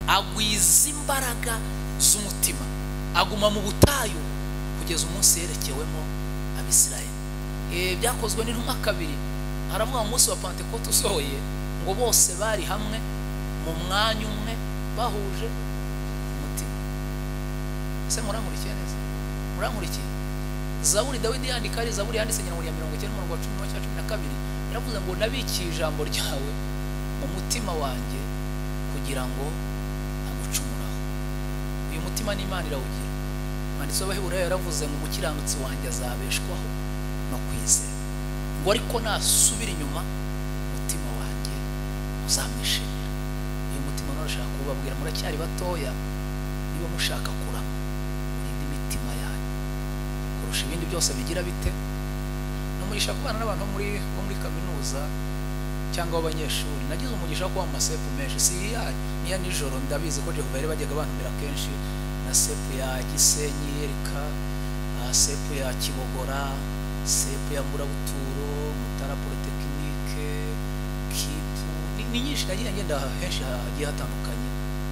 agwiza imbaraga z'umutima, aguma mu butayu kugeza umunsi yerekewemo Abisirayeli. Byakozwe n'intumwa kabiri, haravuga mu munsi wa Pentekote usohoye ngo bose bari hamwe mu mwanya umwe bahuje umutima. Ese murankurikiye neza? Murankurikiye? Zaburi Dawidi yandika, ari Zaburi yanditse nyina muri 90:10-12 yaravuze ngo nabikiye ijambo ryawe mu mutima wanjye kugira ngo ntagucumuraho. Uyu mutima n'Imana irawugira. Umwanditsi w'Abaheburayo yaravuze ngo umukiranutsi wanjye azabeshwaho no kwizera, ngo ariko nasubira inyuma umutima wanjye uzamwishimira. Uyu mutima nurashaka kubabwira muracyari batoya, niba mushaka kurama murinde imitima yanyu kurusha ibindi byose bigira bite. Numugisha kubana n'abantu bo muri kaminuza cyangwa abanyeshuri, nagize umugisha kuba mu masepu menshi, si iya nijoro. Ndabizi ko Jehova yari bajyaga bantumira kenshi na sepu ya Gisenyi Yerika, sepu ya Kibogora, sepu ya Mburabuturo, Mutara Polytechnique, Kipu, ni nyinshi nagiye ngenda henshi hagiye hatandukanye.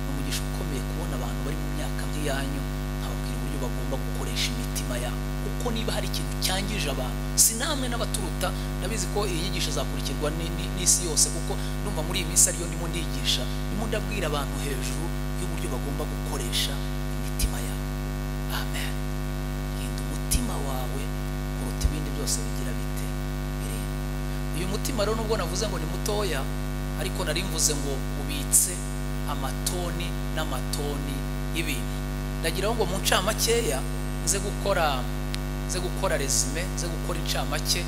Umugisha ukomeye kubona abantu bari mu myaka y'yanyu nkababwira uburyo bagomba gukoresha imitima yabo, kuko niba hari ikintu cyangije abantu, si namwe n'abaturuta. Ndabizi ko iyi nyigisho zakurikirwa n'isi yose, kuko ndumva muri iyi minsi ariyo ndimo ndigisha, ndimo ndabwira abantu hejuru y'uburyo bagomba gukoresha imitima yabo. Amen. Rinda umutima wawe kuruta ibindi byose bigira bite birinda. Uyu mutima rero nubwo navuze ngo ni mutoya, ariko nari mvuze ngo ubitse amatoni n'amatoni y'ibintu. Ndagiraho ngo mu ncamakeya nze gukora resume, nze gukora incamake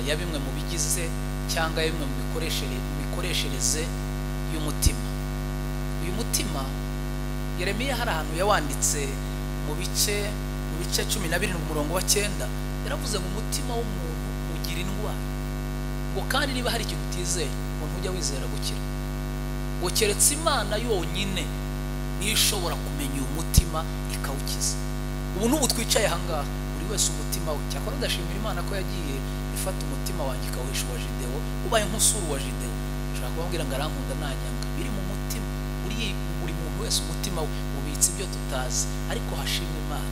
ya bimwe mu bigize cyangwa bimwe mu mikoreshereze y'umutima. Uyu mutima Yeremiya hari ahantu yawanditse mu bice 12:9 yaravuze ngo umutima w'umuntu ugira indwara, ngo kandi niba hari ikintu utizeye umuntu ujya wizera gukira, ngo keretse Imana yonyine niyo ishobora kumenya uyu mutima ikawukiza. Ubu n'ubu twicaye ahangaha buri wese umutima we, cyakora ndashimira Imana ko yagiye ifata umutima wanjye ikawisha wa Jidewo, ubaye nk'usuru wa Jidewo. Nshaka kubabwira ngo arankunda nanyanga, biri mu mutima. Buri muntu wese umutima we ubitse ibyo tutazi, ariko hashimwe Imana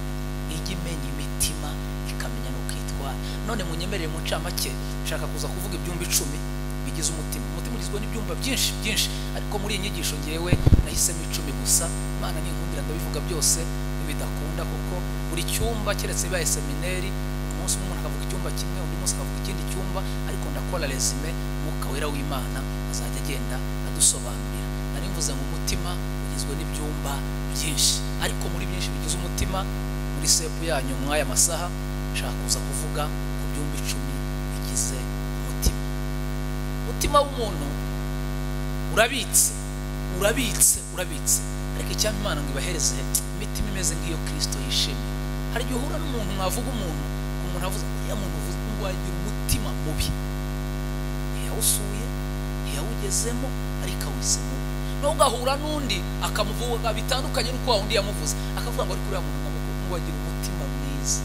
ijya imenya imitima ikamenya no kwitwara. None munyemerere mu ncamake nshaka kuza kuvuga ibyumba 10 bigize umutima. Umutima ugizwe n'ibyumba byinshi, ariko muri iyi nyigisho ngewe nahisemo 10 gusa. Imana ninkundira ndabivuga byose bidakunda, kuko buri cyumba keretse bibaye seminari, umunsi umuntu akavuga icyumba kimwe, undi munsi akavuga ikindi cyumba, ariko ndakora resume. Mwuka wera w'Imana azajya agenda adusobanurira. Nari mvuze ngo umutima ugizwe n'ibyumba byinshi, ariko muri byinshi bigize umutima, muri sepu yanyu mwaya masaha nshaka kuza kuvuga ku byumba 10 bigize umutima. Umutima w'umuntu urabitse, ariko icyampa Imana ngo ibahereze imitima imeze nk'iyo Kristo yishimye. Hari igihe uhura n'umuntu mwavuga umuntu avuze ya muntu uvuze ngo wagira umutima mubi, ntiyawusuye ntiyawugezemo, ariko awisemo. Ntugahura n'undi akamuvuga bitandukanye n'uko wa undi yamuvuze, akavuga ngo ariko uriya muntu ngo wagira umutima mwiza.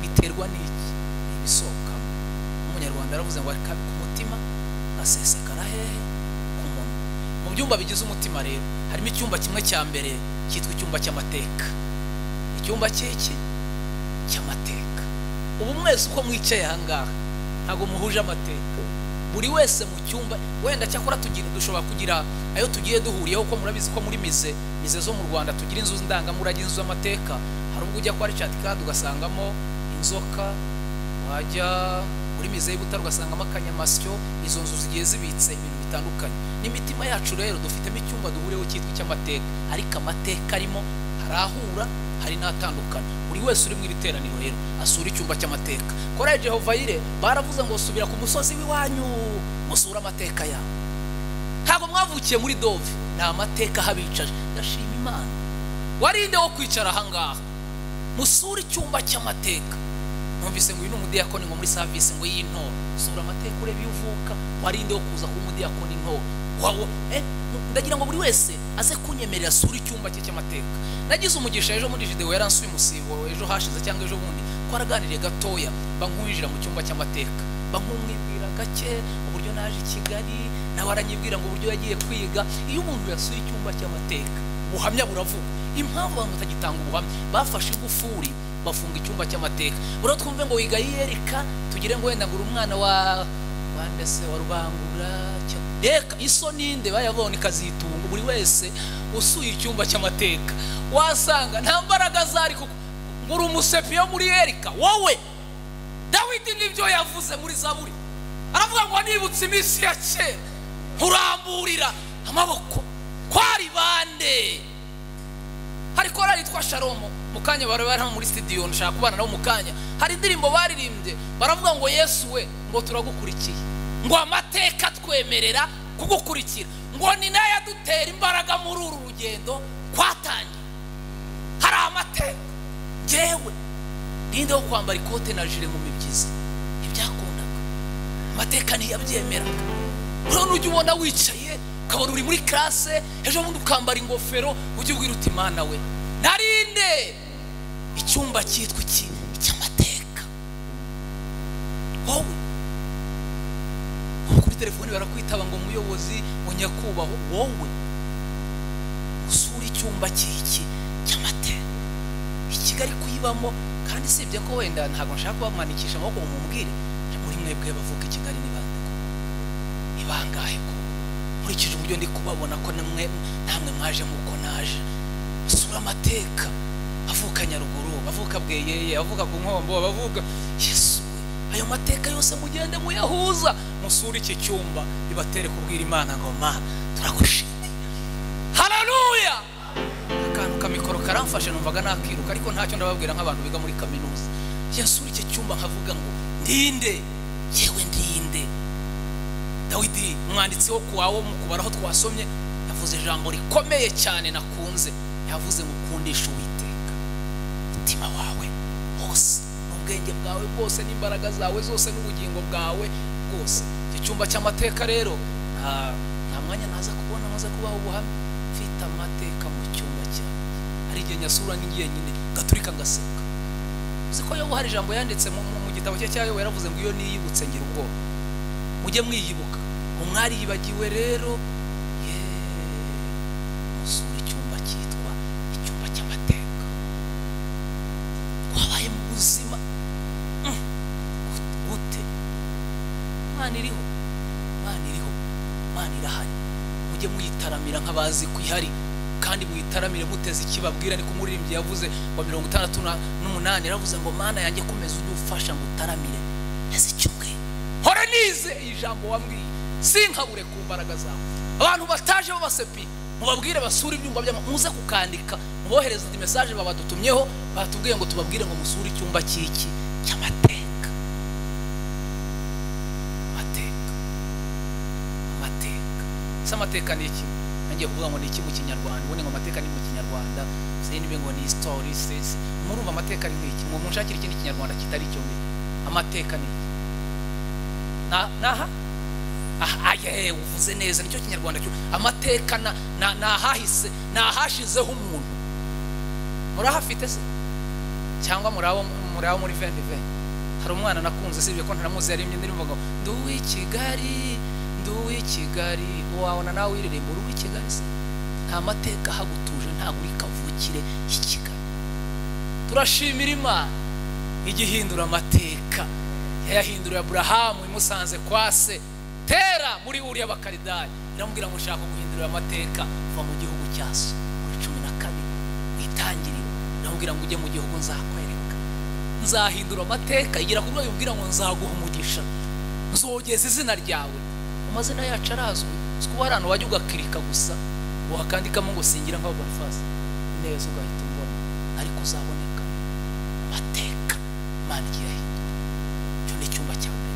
Biterwa n'iki? Ibisohoka. Umunyarwanda yaravuze ngo ariko ku mutima asesekara hehe? Ku munwa. Mu byumba bigize umutima rero harimo icyumba kimwe cya mbere cyitwa icyumba cy'amateka. Icyumba cy'amateka. Ubu mwese uko mwicaye ahangaha ntago muhuje amateka. Buri wese mu cyumba, wenda cyakora dushobora kugira ayo tugiye duhuriyeho, ko murabizi ko muri mize zo mu Rwanda tugira inzu ndangamurage, inzu z'amateka. Hari ubwo ujya kwa Richard Kandi ugasangamo inzoka, wajya muri mize y'Ibutare ugasangamo akanyamasyo. Izo nzu zigiye zibitse ibintu bitandukanye. N'imitima yacu rero dufitemo icyumba duhuriyeho cyitwa icy'amateka, ariko amateka arimo harahura hari n'atandukana. Buri wese uri mu iteraniro rero asura icyumba cy'amateka. Kora Jehova yire baravuze ngo subira ku musozi w'iwanyu musura amateka yawe. Ntabwo mwavukiye muri Dove, nta mateka habicaje. Ndashima Imana. Warinde wo kwicara ahangaha musura icyumba cy'amateka. Numvise ngo uyu n'umudiyakoni ngo muri service ngo y'intoro, sura amateka urebe yuvuka. Warinde wo kuza ku mudiyakoni intoro. Wawo ndagira ngo buri wese aze kunyemerera sura icyumba cye cy'amateka. Nagize umugisha ejo muri Jidewo yaransuye umusibo ejo hashize cyangwa ejo bundi, ko araganiriye gatoya bankwinjira mu cyumba cy'amateka, bankumwibwira gake uburyo naje i Kigali nawe aranyibwira ngo uburyo yagiye kwiga. Iyo umuntu yasuye icyumba cy'amateka ubuhamya buravuga. Impamvu abantu batagitanga ubuhamya, bafashe ingufuri bafunga icyumba cy'amateka. Buro twumve ngo wiga Yerika, tugire ngo wenda ngo umwana wa bande se wa Rubangura reka iso ninde bayabona ikazitunga. Buri wese usuye icyumba cy'amateka wasanga nta mbaraga zari kuko muri umusepi yo muri Yerika. Wowe Dawidi nibyo yavuze muri Zaburi, aravuga ngo nibutse iminsi ya kera nkuramburira amaboko. Kwari bande? Hari korali yitwa Sharomo, mukanya bari muri studio nshaka kubana nabo mukanya. Hari indirimbo baririmbye baravuga ngo Yesu we ngo turagukurikiye, ngo amateka twemerera kugukurikira, ngo ni naye adutera imbaraga muri uru rugendo kwatangiye. Hari amateka. Jewe ninde wo kwambara ikote na jire mu mibyizi ibyakundaga, amateka ntiyabyemeraga. None ujye ubona wicaye ukabona uri muri classe, ejo bundi ukambara ingofero ujye ubwira uti Mana we narinde. Icyumba cyitwa iki cy'amateka. Wowe kuri telefone barakwitaba ngo umuyobozi unyakubaho, wowe usura icyumba cy'iki cy'amateka. Ikigali kuyibamo kandi sibye ko wenda ntago nshaka kubamanikisha amaboko mumubwire muri mwebwe bavuga Kigali ni bande ko ibangahe ko nkurikije uburyo ndi kubabona ko namwe mwaje nkuko naje. Usura amateka, avuka Nyaruguru, avuka Bweyeye, avuka ku Nkombo, bavuga Yesu. Ayo mateka yose mugende muyahuza, musura iki cyumba ibatere kubwira Imana ngo Mana turagushimiye. Haleluya. Akantu kamikoro karamfashe numvaga nakiruka, ariko ntacyo ndababwira nk'abantu biga muri kaminuza. Yesu iki cyumba nkavuga ngo ndinde, yewe ndinde. Dawidi umwanditsi wo kuwawo mukubaraho twasomye yavuze ijambo rikomeye cyane nakunze. Yavuze ngo ukundisha Uwiteka umutima wawe wose, n'ubwenge bwawe bwose, n'imbaraga zawe zose, n'ubugingo bwawe bwose. Iki cyumba cy'amateka rero nta mwanya naza kubona maze kubaho ubuhamya. Mfite amateka mu cyumba cyawe. Hari igihe nyasura ningiye nyine gaturika ngaseka. Uzi ko Yobu hari ijambo yanditse mu gitabo cye cya Yobu, yaravuze ngo iyo niyibutse ngira ubwoba. Mujye mwiyibuka umwari yibagiwe rero. Musura icyumba cyitwa icyumba cy'amateka. Wabaye mu buzima gute? Imana iriho, Imana iriho, Imana irahari. Mujye muyitaramira nk'abazi ko ihari, kandi muyitaramire muteze ikibabwira. Niko umuririmbyi yavuze wa 68 yaravuze ngo Mana yanjye komeza ujye ufasha ngo utaramire ese cyumwe hore nize ijambo wambwiye sinkabure ku mbaraga zawe. Abantu bataje babasepi mubabwire basura ibyumba by'ama, muze kukandika mubohereza indi message babadutumyeho batubwiye ngo tubabwire ngo musura icyumba cy'iki cy'amateka. Amateka ni iki? Ngiye kuvuga ngo ni iki mu Kinyarwanda? Ubone ngo amateka ni mu Kinyarwanda, sindi ngo ni story says. Murumva amateka ari iki? Mu munshakira ikindi Kinyarwanda kitari cyo mbi. Amateka ni iki? Aye uvuze neza nicyo Kinyarwanda cyo. Amateka na hahise na hashizeho umuntu. Murahafite se? Cyangwa muraho muri 2020? Hari umwana nakunze sibye ko ntanamuzi yari indirimbo ngo nduwi Kigali, nduwi Kigali. Wabona nawe iririmbo uri Kigali se? Nta mateka hagutuje, nta uri kavukire Kigali. Turashimira Imana igihindura amateka. Yahindura Abrahamu imusanze kwa se Tera muri Uriya Bakaridayi, iramubwira ngo ushaka guhindura amateka va mu gihugu cyaso. Muri 12 itangiriro iramubwira ngo ujye mu gihugu nzakwereka, nzahindura amateka. Igira kubwo yubwira ngo nzaguha umugisha, nzogeza izina ryawe. Amazina yacu arazwi, sikuba abantu wajya ugakirika gusa wakandikamo ngo singira nka Boniface neza ugahita ubona, ariko uzaboneka amateka Imana yahindura. Cyo ni icyumba cya mbere.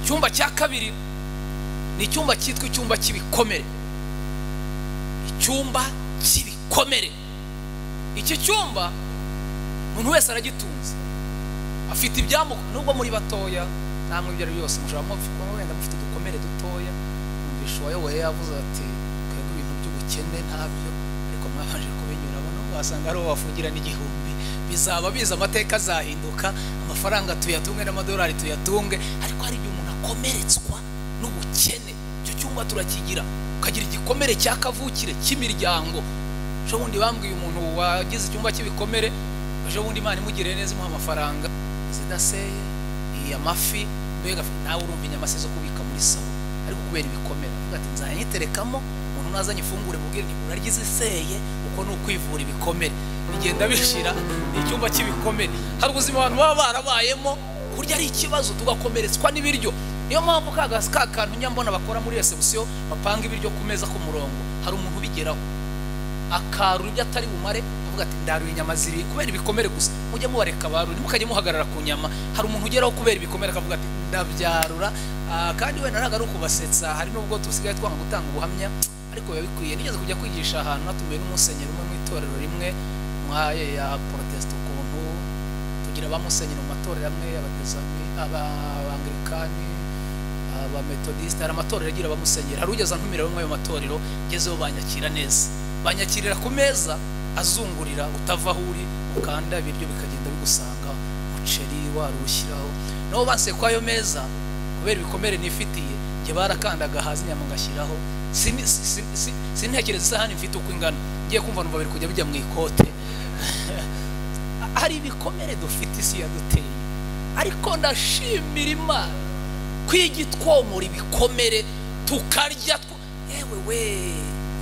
Icyumba cya kabiri ni icyumba cyitwa icyumba cy'ibikomere. Icyumba cy'ibikomere. Iki cyumba umuntu wese aragitunze, afite ibyamuko. Nubwo muri batoya namwe ibyo byose mushobora wenda mufite udukomere dutoya. Umvisho wayoboye yavuze ati kwego ibintu by'ubukene ntabyo, ariko mwabanje kubinyura bono wasanga ari wafungira n'igihumbi bizaba biza amateka azahinduka, amafaranga tuyatunge n'amadolari tuyatunge. Ariko hari igihe umuntu akomeretswa n'ubukene. Cyo cyumba cyumba turakigira, ukagira igikomere cy'akavukire cy'imiryango. Ejo bundi bambwiye umuntu wagize icyumba cy'ibikomere, ejo bundi Imana imugiriye neza imuha amafaranga zidaseye, amafi, mbega nawe urumva inyama zo kubika muri salo, ariko kubera ibikomere avuga ati nzanyiterekamo, umuntu nazanye ifungure mubwire urarya iziseye, uko ni ukwivura ibikomere. Bigenda bishira, ni icyumba cy'ibikomere. Hari ubuzima abantu baba barabayemo, kurya ari ikibazo, tugakomeretswa n'ibiryo. Niyo mpamvu ka kantu nyambona bakora muri reception bapanga ibiryo ku meza ku murongo, hari umuntu ubigeraho akarura ibyo atari bumare, avuga ati ndaruye inyama ziri kubera ibikomere gusa. Mujye mubareka barura, nimukajye muhagarara ku nyama. Hari umuntu ugeraho kubera ibikomere akavuga ati ndabyarura. Kandi wenda ntago ari ukubasetsa, hari nubwo tusigaye twanga gutanga ubuhamya, ariko biba bikwiye. Nigeze kujya kwigisha ahantu natumiwe n'umusenyeri umwe mu itorero rimwe mwaye ya Protestant, ukuntu tugira abamusenyeri mu matorero amwe, abatezami, abanglikani, abametodiste, hari amatorero agira abamusenyeri. Hari ugeze antumira bamwe mu matorero, ngezeho banyakira neza, banyakirira ku meza azungurira, utava aho uri ukanda ibiryo bikagenda bigusanga, umuceri warushyiraho. Nabo banse kwa ayo meza kubera ibikomere nifitiye, nge barakandaga hazi inyama ngashyiraho. Sintekereza isahani mfite uko ingana, ngiye kumva numva biri kujya bijya mu ikote. Hari ibikomere dufite isi yaduteye, ariko ndashimira Imana kwigitwomora ibikomere tukarya. Yewe we,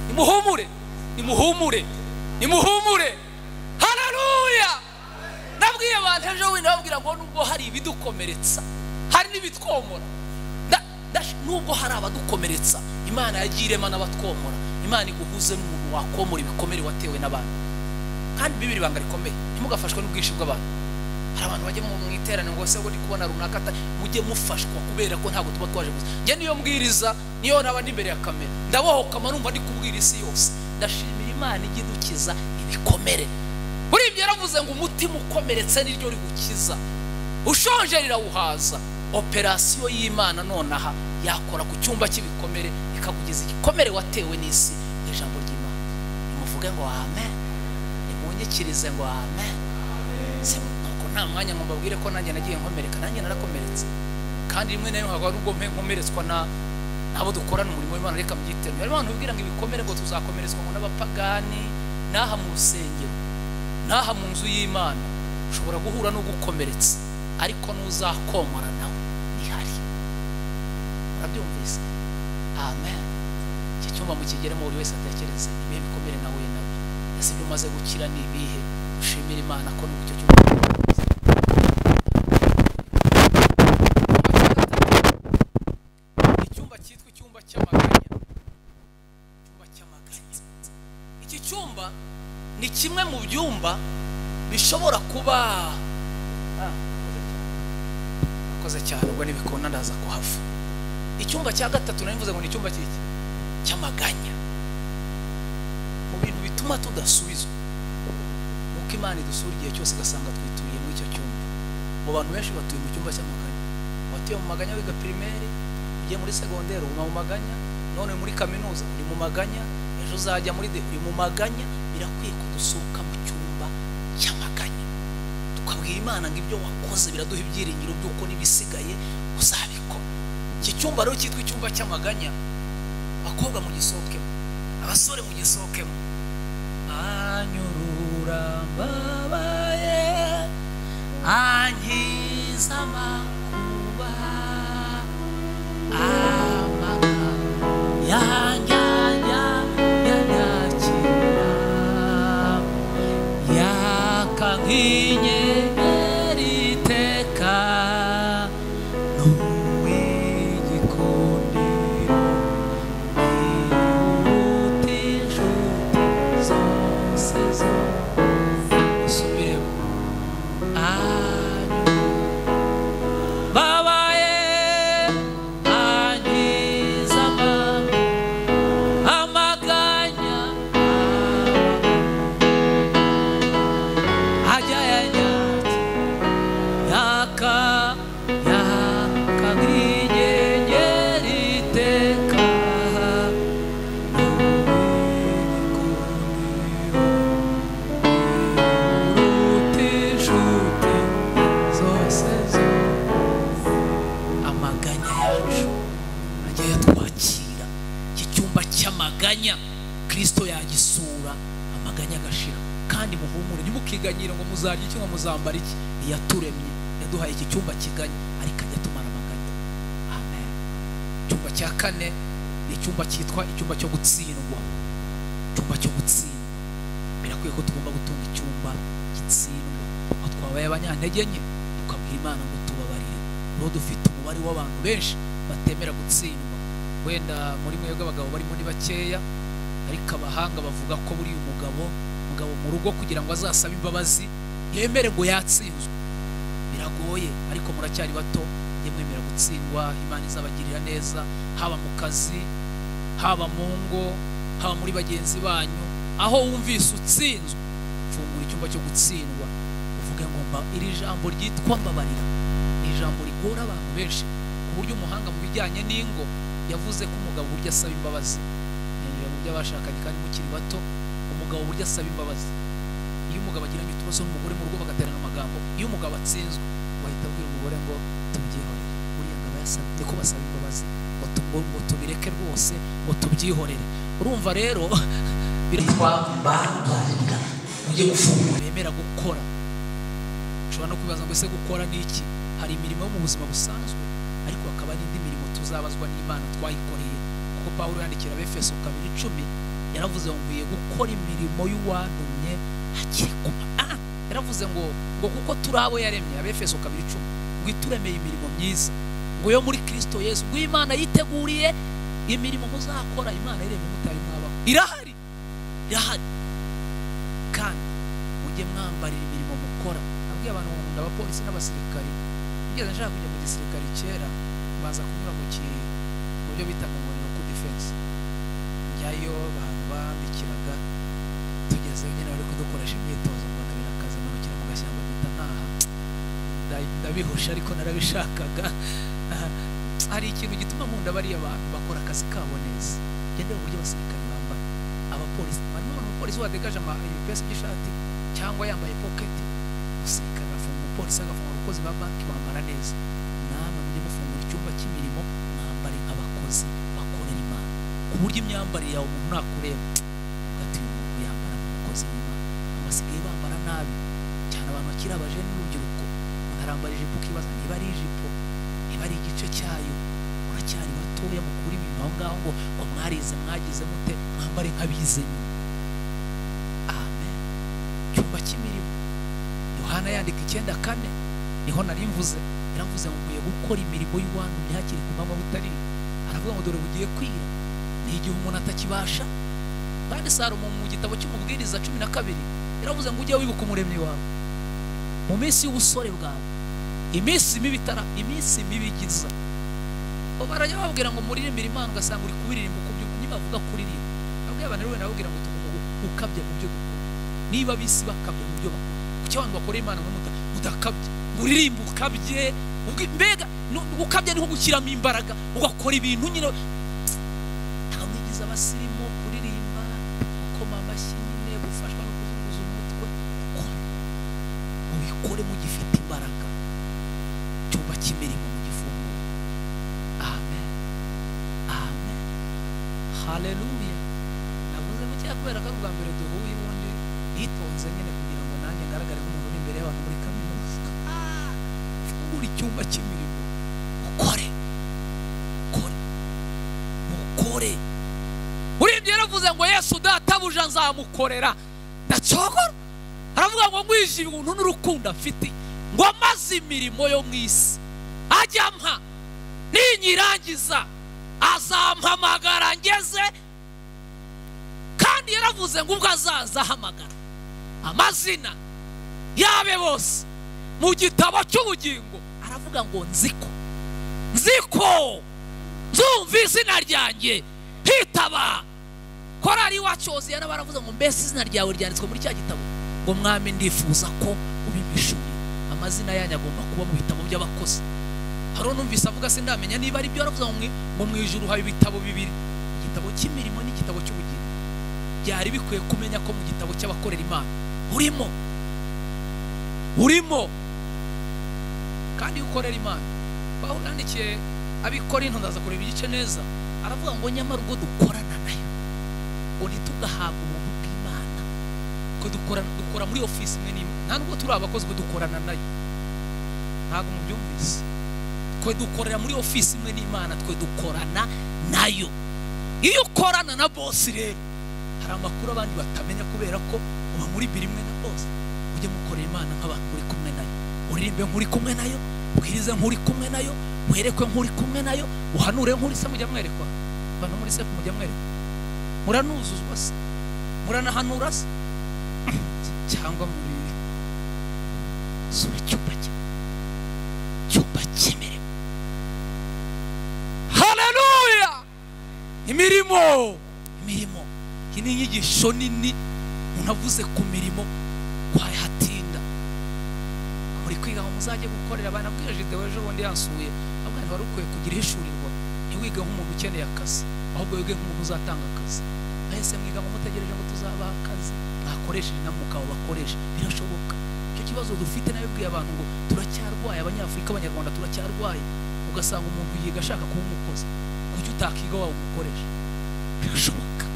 nimuhumure, nimuhumure, nimuhumure. Haleluya! Nabwiye abantu ejo bundi babwira ngo nubwo hari ibidukomeretsa, hari n'ibitwomora. Nubwo hari abadukomeretsa, Imana yagirema n'abatwomora. Imana iguhuze n'umuntu wakomora ibikomere watewe n'abantu. Kandi Bibiri banga rikomeye, ntimugafashwe n'ubwinshi bw'abantu. Hari abantu bajye mu iterane ngo se ngo ndi kubona runaka, mujye mufashwa kubera ko ntabwo tuba twaje gusa. Nge niyo mbwiriza, niyo naba ndi imbere ya kamera, ndabohoka marumva ndi kubwira isi yose. Ndashimira Imana igidukiza ibikomere. Buri ibyo yaravuze ngo umutima ukomeretse niryo rigukiza, ushonje rirawuhaza. Operasiyo y'Imana nonaha yakora ku cyumba cy'ibikomere, ikakugiza igikomere watewe n'isi n'ijambo ry'Imana. Nimuvuge ngo amen, nimunyikirize ngo amen. Nuko nta mwanya ngo mbabwire ko nanjye nagiye nkomereka, nanjye narakomeretse. Kandi rimwe na rimwe hagwa n'ubwo nkomeretswa nabo dukorana umurimo w'Imana, reka mbyiteranye. Hari abantu bibwira ngo ibikomere ngo tuzakomerezwa ngo n'abapagani. Naha mu rusengero, naha mu nzu y'Imana ushobora guhura no gukomeretsa, ariko nuzakomora nawe nihari. Murabyumvise? Amen. Iki cyumba mukigeremo buri wese atekereze ibihe bikomere nawe nabyo. Ese ibyo umaze gukira ni ibihe? Ushimira Imana ko n'uburyo icyo cyumba icyumba cyitwa icyumba cy'amaganya. Icyumba cy'amaganya. Iki cyumba ni kimwe mu byumba bishobora kuba akoze cyane, ubwo nibikona ndaza kuhava. Icyumba cya gatatu nari mvuze ngo ni icyumba cy'amaganya. Mu bintu bituma tudasubizwa, nuko Imana idusura igihe cyose igasanga twituye muri icyo cyumba. Mu bantu benshi batuye mu cyumba cy'amaganya. Watuye mu maganya wiga primaire, ugiye muri secondaire uri mu maganya, none muri kaminuza uri mu maganya, ejo uzajya muri uri mu maganya. Birakwiye kudusohoka mu cyumba cy'amaganya, tukabwira Imana ngo ibyo wakoze biraduha ibyiringiro by'uko nibisigaye uzabikora. Iki cyumba rero cyitwa icyumba cy'amaganya, bakobwa mu gisohokemo, abasore mu gisohokemo. Anyurura mbabaye, ankiza amakuba, yanyanya yanyakira, yakankinyeri iteka, n'uw'igikundiro, nihuta inshuti zose usubiremo. Babaye ankiza amaganya, ajya yanya amaganya agashira. Kandi muhumure ntimukiganyire ngo muzarya iki ngo muzambara iki. Iyaturemye yaduhaye iki cyumba kiganya ariko ajya tumara amaganya. Amen. Icyumba cya kane ni icyumba cyitwa icyumba cyo gutsindwa. Icyumba cyo gutsindwa, birakwiye ko tugomba gutunga icyumba gitsindwa. Aho twabaye abanyantege nke tukabwira Imana ngo tubabarire. Niho dufite umubare w'abantu benshi batemera gutsindwa. Wenda muri mwebwe abagabo barimo ni bakeya, ariko abahanga bavuga ko buri umugabo mu rugo kugira ngo azasabe imbabazi yemere ngo yatsinzwe biragoye. Ariko muracyari bato, yemwemera gutsindwa, Imana izabagirira neza, haba mu kazi, haba mu ngo, haba muri bagenzi banyu. Aho wumvise utsinzwe, fungura icyumba cyo gutsindwa, uvuge ngo iri jambo ryitwa mbabarira ni ijambo rigora abantu benshi, ku buryo umuhanga mu bijyanye n'ingo yavuze ko umugabo burya asaba imbabazi. Mu by'abashakanye kandi mukiri bato, umugabo burya asaba imbabazi. Iyo umugabo agiranye utubazo n'umugore mu rugo bagaterana amagambo, iyo umugabo atsinzwe wahita abwira umugore ngo tubyihorere. Buriya ngabo yasabye ko basaba imbabazi ngo tubireke rwose, ngo tubyihorere. Urumva rero biratwa mbabarira. Ujye gufungura bemera gukora. Ushobora no kwibaza ngo ese gukora ni iki? Hari imirimo yo mu buzima busanzwe, ariko hakaba n'indi mirimo tuzabazwa n'Imana twayikoreye. Kuko Pawulo yandikira Abefeso 2:10 yaravuze ngo nkwiye gukora imirimo y'uwantumye hakiri kuba. Yaravuze ngo kuko turi abo yaremye. Abefeso 2:10 ngo ituremeye imirimo myiza ngo yo muri Kristo Yesu, ngo Imana yiteguriye imirimo muzakora. Imana iremye mutari mwabaho, irahari kandi mujye mwambarira imirimo mukora. Nabwiye abantu nkunda abapolisi n'abasirikari. Ngeze nshaka kujya mu gisirikari kera, baza kunyura mu byo bitaga ngo ni ku defense. Njyayo abantu bambikiraga, tugeze nyine bari kudukoresha imyitozo, mbona birakaze, manukira mu gashyamba bita ntaha. Ndabihusha ariko narabishakaga. Hari ikintu gituma nkunda bariya abantu bakora akazi kabo neza. Gendera uburyo abasirikari bambara. Abapolisi, abapolisi badegaje ibipesi by'ishati cyangwa yambaye pocket. Umusirikare afunga, umupolisi agafunga, abakozi ba banki bambara neza. Namwe mujye mufungura icyumba cy'imirimo, mwambare nk'abakozi bakorera Imana, ku buryo imyambarire yawe umuntu nakureba ugati umuntu yambara nk'umukozi w'Imana. Abasigaye bambara nabi cyane, abantu bakiri abajene n'urubyiruko. Arambara ijipo ukibaza niba ari ijipo, niba ari igice cyayo. Muracyari batoya mukuri ibintu aho ngaho ngo mwarize mwagize mute, mwambare nk'abize nyuma. Amen. Cyumba cy'imirimo, Yohana yandika 9:4 niho nari mvuze. Yaravuze ngo nkwiye gukora imirimo y'uwantumye hakiri ku manywa butarira. Aravuga ngo dore bugiye kwira, ni igihe umuntu atakibasha. Kandi Salomo mu gitabo cy'Umubwiriza 12 yaravuze ngo ujye wibuka umuremyi wawe mu minsi y'ubusore bwawe, iminsi mibi iminsi mibi igiza. Barajya babwira ngo muririmbire Imana, ugasanga uri kubiririmba uko byumva. Niba bavuga kuririmba, abwiye abantu rero nababwira ngo tugomba gukabya mu byo dukora. Niba bisi bakabya mu byo bakora, kuki abantu bakora Imana mudakabye? Muririmba ukabye, mbega ukabya niho gushyiramo imbaraga, ugakora ibintu nyine. Ntamwigiza abasirimu kuririmba, gukoma amashyi nyine, gufashwa no kuzunguza umutwe. Mubikore mugifite imbaraga. Cyumba cy'imirimo mugifungura. Amen. Amen. Haleluya. Navuze mu cyaka kubera ko ubwa mbere duhuye, ubundi yitonze nyine kugira ngo nanjye ngaragare nk'umuntu uri imbere y'abantu muri kaminuza. Fungura icyumba cy'imirimo, ukore. Uribye yaravuze ngo Yesu databuja nzamukorera ndacogora. Aravuga ngo ngwije ibintu n'urukundo afite, ngo amaze imirimo yo mu isi ajya mpa, ninyirangiza azampamagara ngeze. Kandi yaravuze ngo ubwo azaza ahamagara amazina yabe bose mu gitabo cy'ubugingo. Aravuga ngo nziko nzumva izina ryanjye hitaba. Korari wacoze yana baravuze ngo mbese izina ryawe ryanditswe muri cya gitabo, ngo mwami ndifuza ko ubimpishuye. Amazina yanyu agomba kuba mu bitabo by'abakozi. Haro numvise avuga se ndamenya niba ari byo. Aravuze ngo mu ijuru hari ibitabo bibiri, igitabo cy'imirimo n'igitabo cy'ubugingo. Byari bikwiye kumenya ko mu gitabo cy'abakorera Imana urimo kandi ukorera Imana. Pawulo yandikiye Abikorinto, ndaza kureba igice neza. Aravuga ngo nyamara ubwo dukorana nayo, ngo ntitugahabwe ubuntu bw'Imana twe dukora muri office imwe n'imwe, nta nubwo turi abakozi ngo dukorana nayo, ntabwo mubyumvise. Twe dukorera muri office imwe n'Imana, twe dukorana nayo. Iyo ukorana na boss rero hari amakuru abandi batamenya kubera ko uba muri biri imwe na boss. Ujye mukorera Imana nk'abantu muri kumwe nayo, uririmbe nk'uri kumwe nayo, ubwirize nk'uri kumwe nayo, werekwe nk'uri kumwe nayo, uhanure nk'uri se. Mujya mwerekwa abantu muri se, mujya mwerekwa, muranuzuzwa se, muranahanura se, cyangwa muri sura cyumba cy'imirimo. Haleluya! Imirimo iyi ni inyigisho nini. Umuntu avuze ku mirimo kwahatinda. Muri kwiga ngo muzajye gukorera abana, bwije Deo ejo bundi yansuye abana bari ukwiye kugira ishurirwa, ntiwige nk'umuntu ukeneye akazi, ahubwo wige nk'umuntu uzatanga akazi. Bahise mwiga ngo mutegereje ngo tuzabaha akazi, bakoresheje na mukabo bakoresha. Birashoboka. Icyo kibazo dufite nayo bwiye abantu ngo turacyarwaye, Abanyafurika Abanyarwanda turacyarwaye. Ugasanga umuntu yiga ashaka kuba umukozi, kuki utakiga wawe umukoresha? Birashoboka.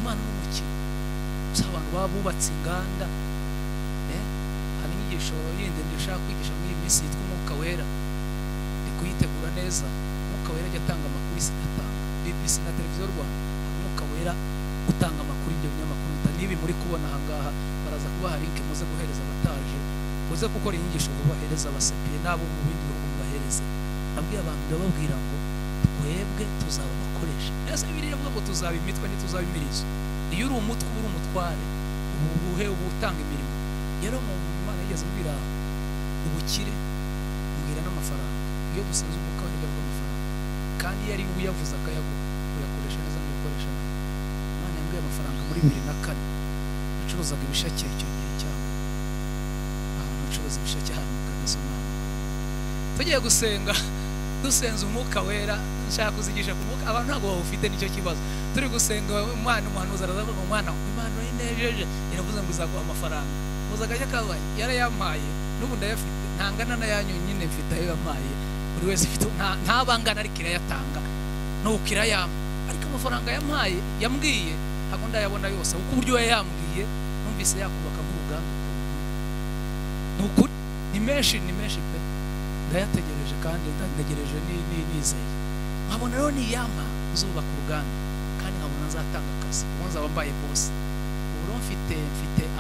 Imana n'umukino. Gusa abantu babubatse inganda, hari inyigisho yindi ndashaka kwigisha muri iyi minsi yitwa Umwuka Wera. Ndi kuyitegura neza. Umwuka Wera ajya atanga amakuru isi atanga. BBC na Televiziyo Rwanda, Umwuka Wera utanga amakuru. Ibyo binyamakuru nibi muri kubona ahangaha, baraza kubaha link muze guhereza abataje, muze gukora inyigisho bahereza abasepiye nabo mu bindi bihugu bahereze. Nabwiye abantu ndababwira ngo twebwe tuzaba abakoresha. Nese Bibiliya ivuga ngo tuzaba imitwe ntituzaba imirizo. Iyo uri umutwe uri umutware, ubuhe ubutanga imirimo. Rero mu Imana yigeze mbwira ubukire, mbwira n'amafaranga. Iyo dusenze Umwuka Wera bw'amafaranga, kandi yari uyavuza akayaguha, uyakoresha neza n'ukoresha nabi. Imana yambwiye amafaranga muri 2004 acuruzaga ibishake icyo gihe cyane. Abantu acuruza ibishake hano mu Kagasomana. Tugiye gusenga, dusenze Umwuka Wera, nshaka kuzigisha ku Mwuka. Abantu ntabwo bawufite nicyo kibazo. Turi gusenga umwana umuhanuzi arazavuga ngo umwana Imana yinejeje iravuze ngo uzaguha amafaranga. Muzagajya kabaye yarayampaye, n'ubu ndayafite, ntangana na yanyu nyine mfite ayo yampaye. Buri wese ufite ntabangana ariko irayatanga, nuko irayampa. Ariko amafaranga yampaye yambwiye ntabwo ndayabona yose, kuko uburyo yayambwiye numvise yakubaka nk'uruganda. Nukuri ni menshi pe. Ndayategereje kandi ndategereje nizeye. Nkabona rero ni yama uzubaka uruganda, kandi nkabona nzatanga akazi, ubu nzaba mbaye boss. Ubu mfite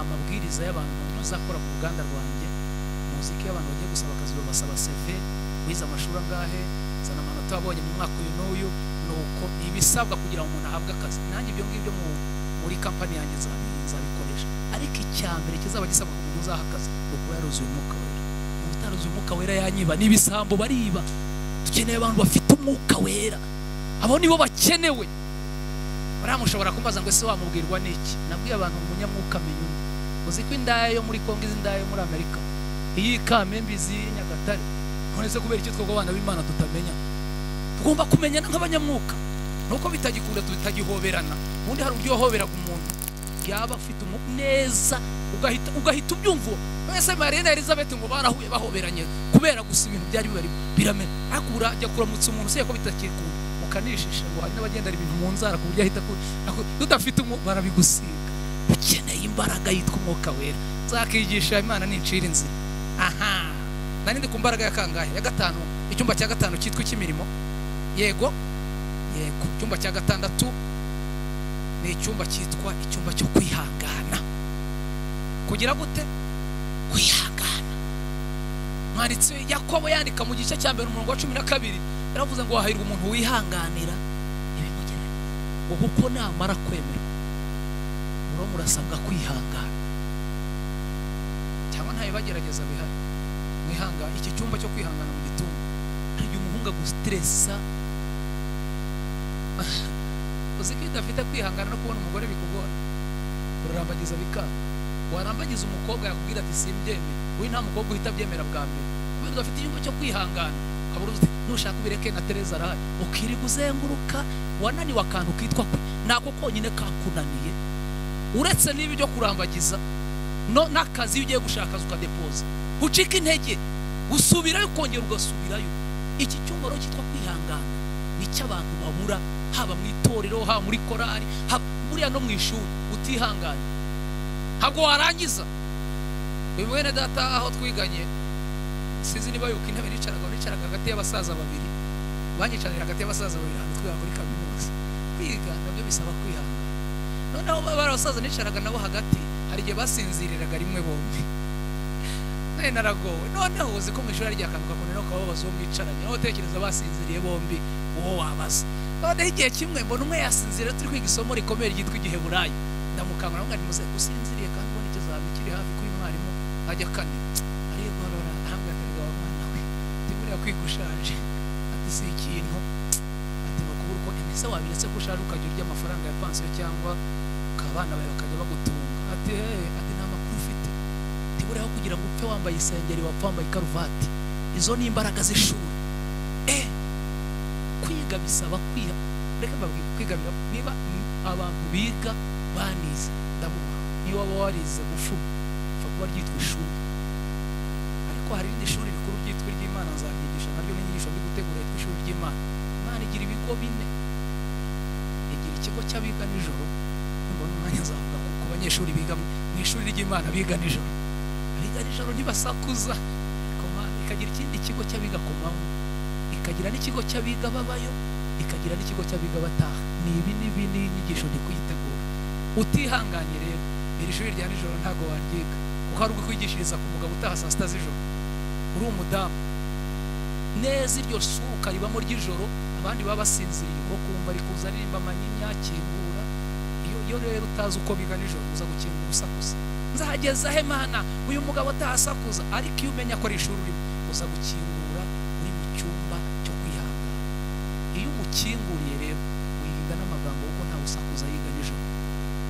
amabwiriza y'abantu bazakora mu ruganda rwanjye. Muziki y'abantu bagiye gusaba akazi babasaba CV, wize amashuri angahe, zana amanota wabonye mu mwaka uyu n'uyu, nuko ibisabwa kugira ngo umuntu ahabwe akazi. Nanjye ibyo ngibyo muri company yanjye nzabikoresha. Ariko icyambere kizaba gisabwa ku muntu uzaha akazi uko yaruzuye Umwuka Wera. Utaruzuye Umwuka Wera yanyiba, n'ibisambo bariba. Dukeneye abantu bafite Umwuka Wera. Abo nibo bakenewe. Baramushobora kumbaza ngo ese wamubwirwa n'iki? Nabwiye abantu umunyamwuka amenye. Uzi ko indaya yo muri Kongo, indaya yo muri Amerika, iyi Kamembe, izi Nyagatare, nonese kubera icyo twebwe abana b'Imana tutamenya. Tugomba kumenyana nk'abanyamwuka, nuko bitagikunda tutagihoberana. Ubundi hari uburyo wahoberaga umuntu yaba afite neza, ugahita ubyumva. Wese Maria na Elizabeth ngo barahuye bahoberanye kubera gusa ibintu byari bibari biramena. Akura ajya kuramutsa umuntu se ko bitakikunda, ukanishisha ngo hari n'abagendera ibintu mu nzara ku buryo ahita tudafite barabigusiga. Ukeneye imbaraga yitwa Umwuka Wera. Zakigisha Imana nicira inzira. Aha, nari ndi ku mbaraga ya kangahe? Ya gatanu. Icyumba cya gatanu cyitwa icy'imirimo. Yego. Icyumba cya gatandatu ni icyumba cyitwa icyumba cyo kwihangana. Kugira gute? Kwihangana. Mwanditse Yakobo yandika mu gice cya mbere umurongo wa 12, yaravuze ngo wahirwa umuntu wihanganira ibimugeranye. Ubwo uko namara kwemera, murasabwa kwihangana. Cyangwa ntayo bagerageza bihari. Mwihanga iki cyumba cyo kwihangana mu gitungo. Hari umuhunga gustressa. Uziki udafite kwihangana no kubona umugore bikugora. Urarambagiza bikanga. Warambagiza umukobwa yakubwira ati simbyeme, we nta mukobwa uhita byemera bwa mbere. Kubera udafite icyumba cyo kwihangana, ukabura uti nushaka ubireke na Teresa arahari, ukiri kuzenguruka wananiwe akantu kitwa nako konyine kakunaniye. Uretse niba byo kurambagiza no nakazi ugiye gushaka ukadepoza, ucika intege, usubirayo kongera ugasubirayo. Iki cyumba cyitwa kwihangana ni cy'abantu babura, haba mu itorero, haba muri korari, haba muri no mu ishuri. Utihangana ntabwo warangiza. uyu mwene data aho twiganye sinzi niba yuko intebe nicaraga hagati y'abasaza babiri, banyicarira hagati y'abasaza babiri ahantu twiga muri kaminuza. Kwiga nabyo bisaba kwihangana. Noneho bari abasaza nicaraga nabo hagati, hari igihe basinziriraga rimwe bombi, nawe naragowe. Noneho uzi ko mu ishuri rya kanguka kunera ukababaza uwo mwicaranye, aho utekereza basinziriye bombi uwo wabaza. Noneho igihe kimwe mbona umwe yasinziriye, turi kwiga isomo rikomeye ryitwa Igiheburayo, ndamukangura ngo muze gusinziriye kandi ubona ikizami kiri hafi kuri mwarimu ajya kane. Arigorora ahambwa ati wa mwana we timuriya kwigushaje, ati si ikintu, ati bakubura uko ese wabiretse ko ushaje ukajya urya amafaranga ya pansiyo cyangwa ukabana bawe bakajya bagutunga. Ati ati nta makuru ufite, tiburiho kugira ngo upfe wambaye isengeri wapfa wambaye karuvati, izo ni imbaraga z'ishuri. Kwiga bisaba kwiha. Reka mbabwire kwiga niba abantu biga banize ndabuha, niba waba warize gufuma upfa kuba ryitwa ishuri, ariko hari irindi shuri rikuru ryitwa iry'Imana nzabyigisha naryo n'inyigisho ndi gutegura yitwa ishuri ry'Imana. Imana igira ibigo bine, igira ikigo cy'abiga nijoro, mbona umwanya nzavuga ku banyeshuri biga mu ishuri ry'Imana biga nijoro. Abiga nijoro ntibasakuza. Ikagira ikindi kigo cy'abiga ku manywa, ikagira n'ikigo cy'abiga babayo, ikagira n'ikigo cy'abiga bataha. Ni ibi n'ibindi inyigisho ndi kuyitegura. Utihanganye rero iri shuri rya nijoro ntago waryiga, kuko hari ukwigishiriza ku mugabo utaha saa sita z'ijoro uri umudamu neza. Iryo shuri ukaribamo ry'ijoro, abandi baba basinziriye uko kumva ari kuza aririmba amanyinya akingura. Iyo rero utazi uko biga nijoro uza gukingura usakuza, nzahageza he mana uyu mugabo atahasakuza. Ariko iyo umenya ko ari ishuri urimo uza gukingura uri mu cyumba cyo kwihangana. Iyo umukinguriye rero wirinda n'amagambo kuko ntawe usakuza yiga nijoro,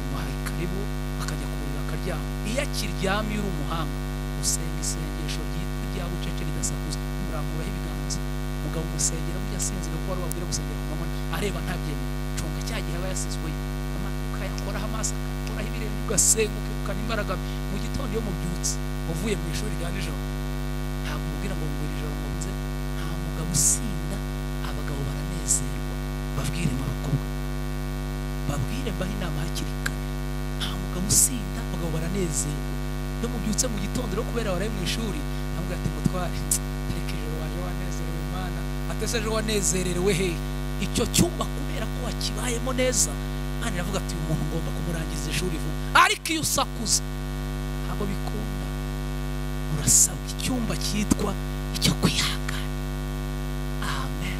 umuhaye karibu akajya kurira akaryama. Iyo akiryamye uri umuhanga usenga isengesho ryitwa rya bucece ridasakuza, muramuraho ibiganza mugabo umusengera burya asinzira kuko wari wabwira gusengera ku manywa areba ntabyemera. Cunga cya gihe aba yasizweyo ukayakoraho amaso akakoraho ibirenge ugasenga ukirukana imbaraga. Mu gitondo iyo mubyutse uvuye mu ishuri rya nijoro ntabwo umubwira ngo ngwira ijoro nkunze. Nta mugabo usinda, abagabo baranezerwa. Babwire mu bakobwa, babwire mbaho inama hakiri kare. Nta mugabo usinda, abagabo baranezerwa. Iyo mubyutse mu gitondo rero kubera waraye mu ishuri ntabwo ati mutware ariko ijoro waje wanezerewe Imana, atese ejo wanezerewe he? Icyo cyumba kubera ko wakibayemo neza, Imana iravuga ati uyu muntu ngomba kumurangiza ishuri vuba. Ariko iyo usakuza ntabwo bikunda. Urasabwa icyumba cyitwa icyo kwihangana. Amen.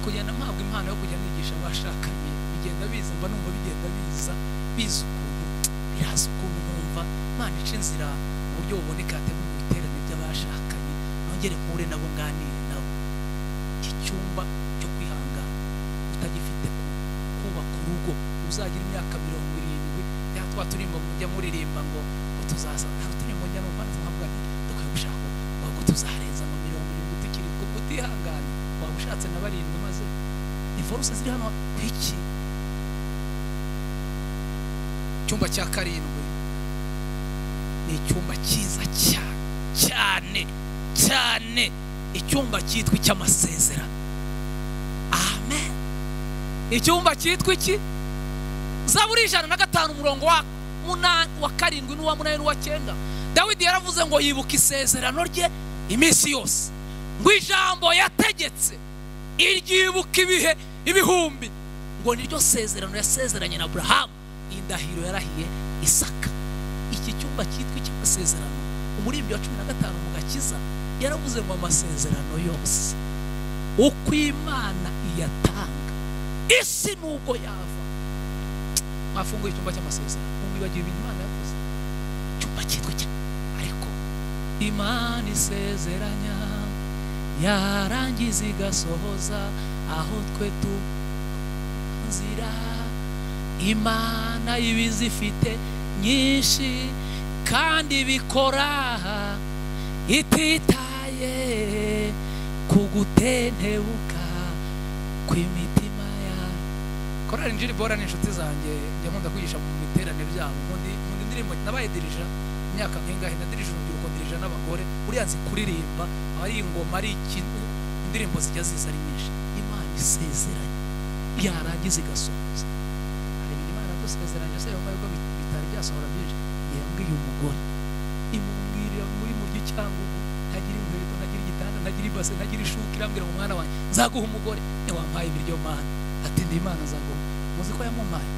Kugenda mpabwa impano yo kujya nigisha abashakanye bigenda biza, mba numva bigenda biza ukuntu biraza ukuntu numva Imana ica inzira mu buryo buboneka hategurwa ibiterane by'abashakanye, nongere mpure nabo nganire nabo. Iki cyumba cyo kwihangana utagifite kubaka urugo uzagira imyaka 70 ya twa turimbo mujya muririmba ngo tuzaza, nta turimbo njya no mpamvu nkavuga nti dukwiye gushaka ngo tuzarenza mu 70 tukiri ko utihangana. Waba ushatse na 7 maze divorce ziri hano kwiki. Cyumba cya 7 ni icyumba cyiza cyane, icyumba cyitwa icy'amasezerano. Amen. Icyumba cyitwa iki? Zaburi 105 umurongo wa 7 n'uwa 8 n'uwa 9. Dawidi yaravuze ngo yibuka isezerano rye iminsi yose, ngo ijambo yategetse iryibuka ibihe ibihumbi, ngo niryo sezerano yasezeranye na Abrahamu, indahiro yarahiye Isaka. Iki cyumba cyitwa icy'amasezerano, umuririmbyi wa 15 mu Gakiza yaravuze ngo amasezerano yose uko Imana iyatanga isi nubwo yava. Mwafunguye icyumba cy'amasezerano mwibagiwe ibintu Imana yavuze. Icyumba cyitwa ariko Imana isezeranya yarangiza igasohoza aho twe tunzira. Imana ibizifite nyinshi kandi bikora ititaye kugutentebuka kw'imitima yawe. Korali Injili Bora ni inshuti zanjye, njya nkunda kwigisha mu biterane byabo. Nkunda indirimbo nabaye dirija imyaka nk'ingahe, nadirije urubyiruko, dirija n'abagore. Uriya nzi kuririmba, ari ingoma, ari ikintu, indirimbo zijya ziza ari nyinshi. Imana isezeranye yarangiza igasohoza. Hari ibintu Imana dusezeranye se yo bitari byasohora byinshi. uyu mugore imumbwirira muri muryo cyangwa ntagira inkweto ntagira igitanda ntagira ibase ntagira ishuka irambwira mu mwana wanjye nzaguha umugore wampaye ibiryo mana ati ndi Imana nzaguha muzi ko yamumpaye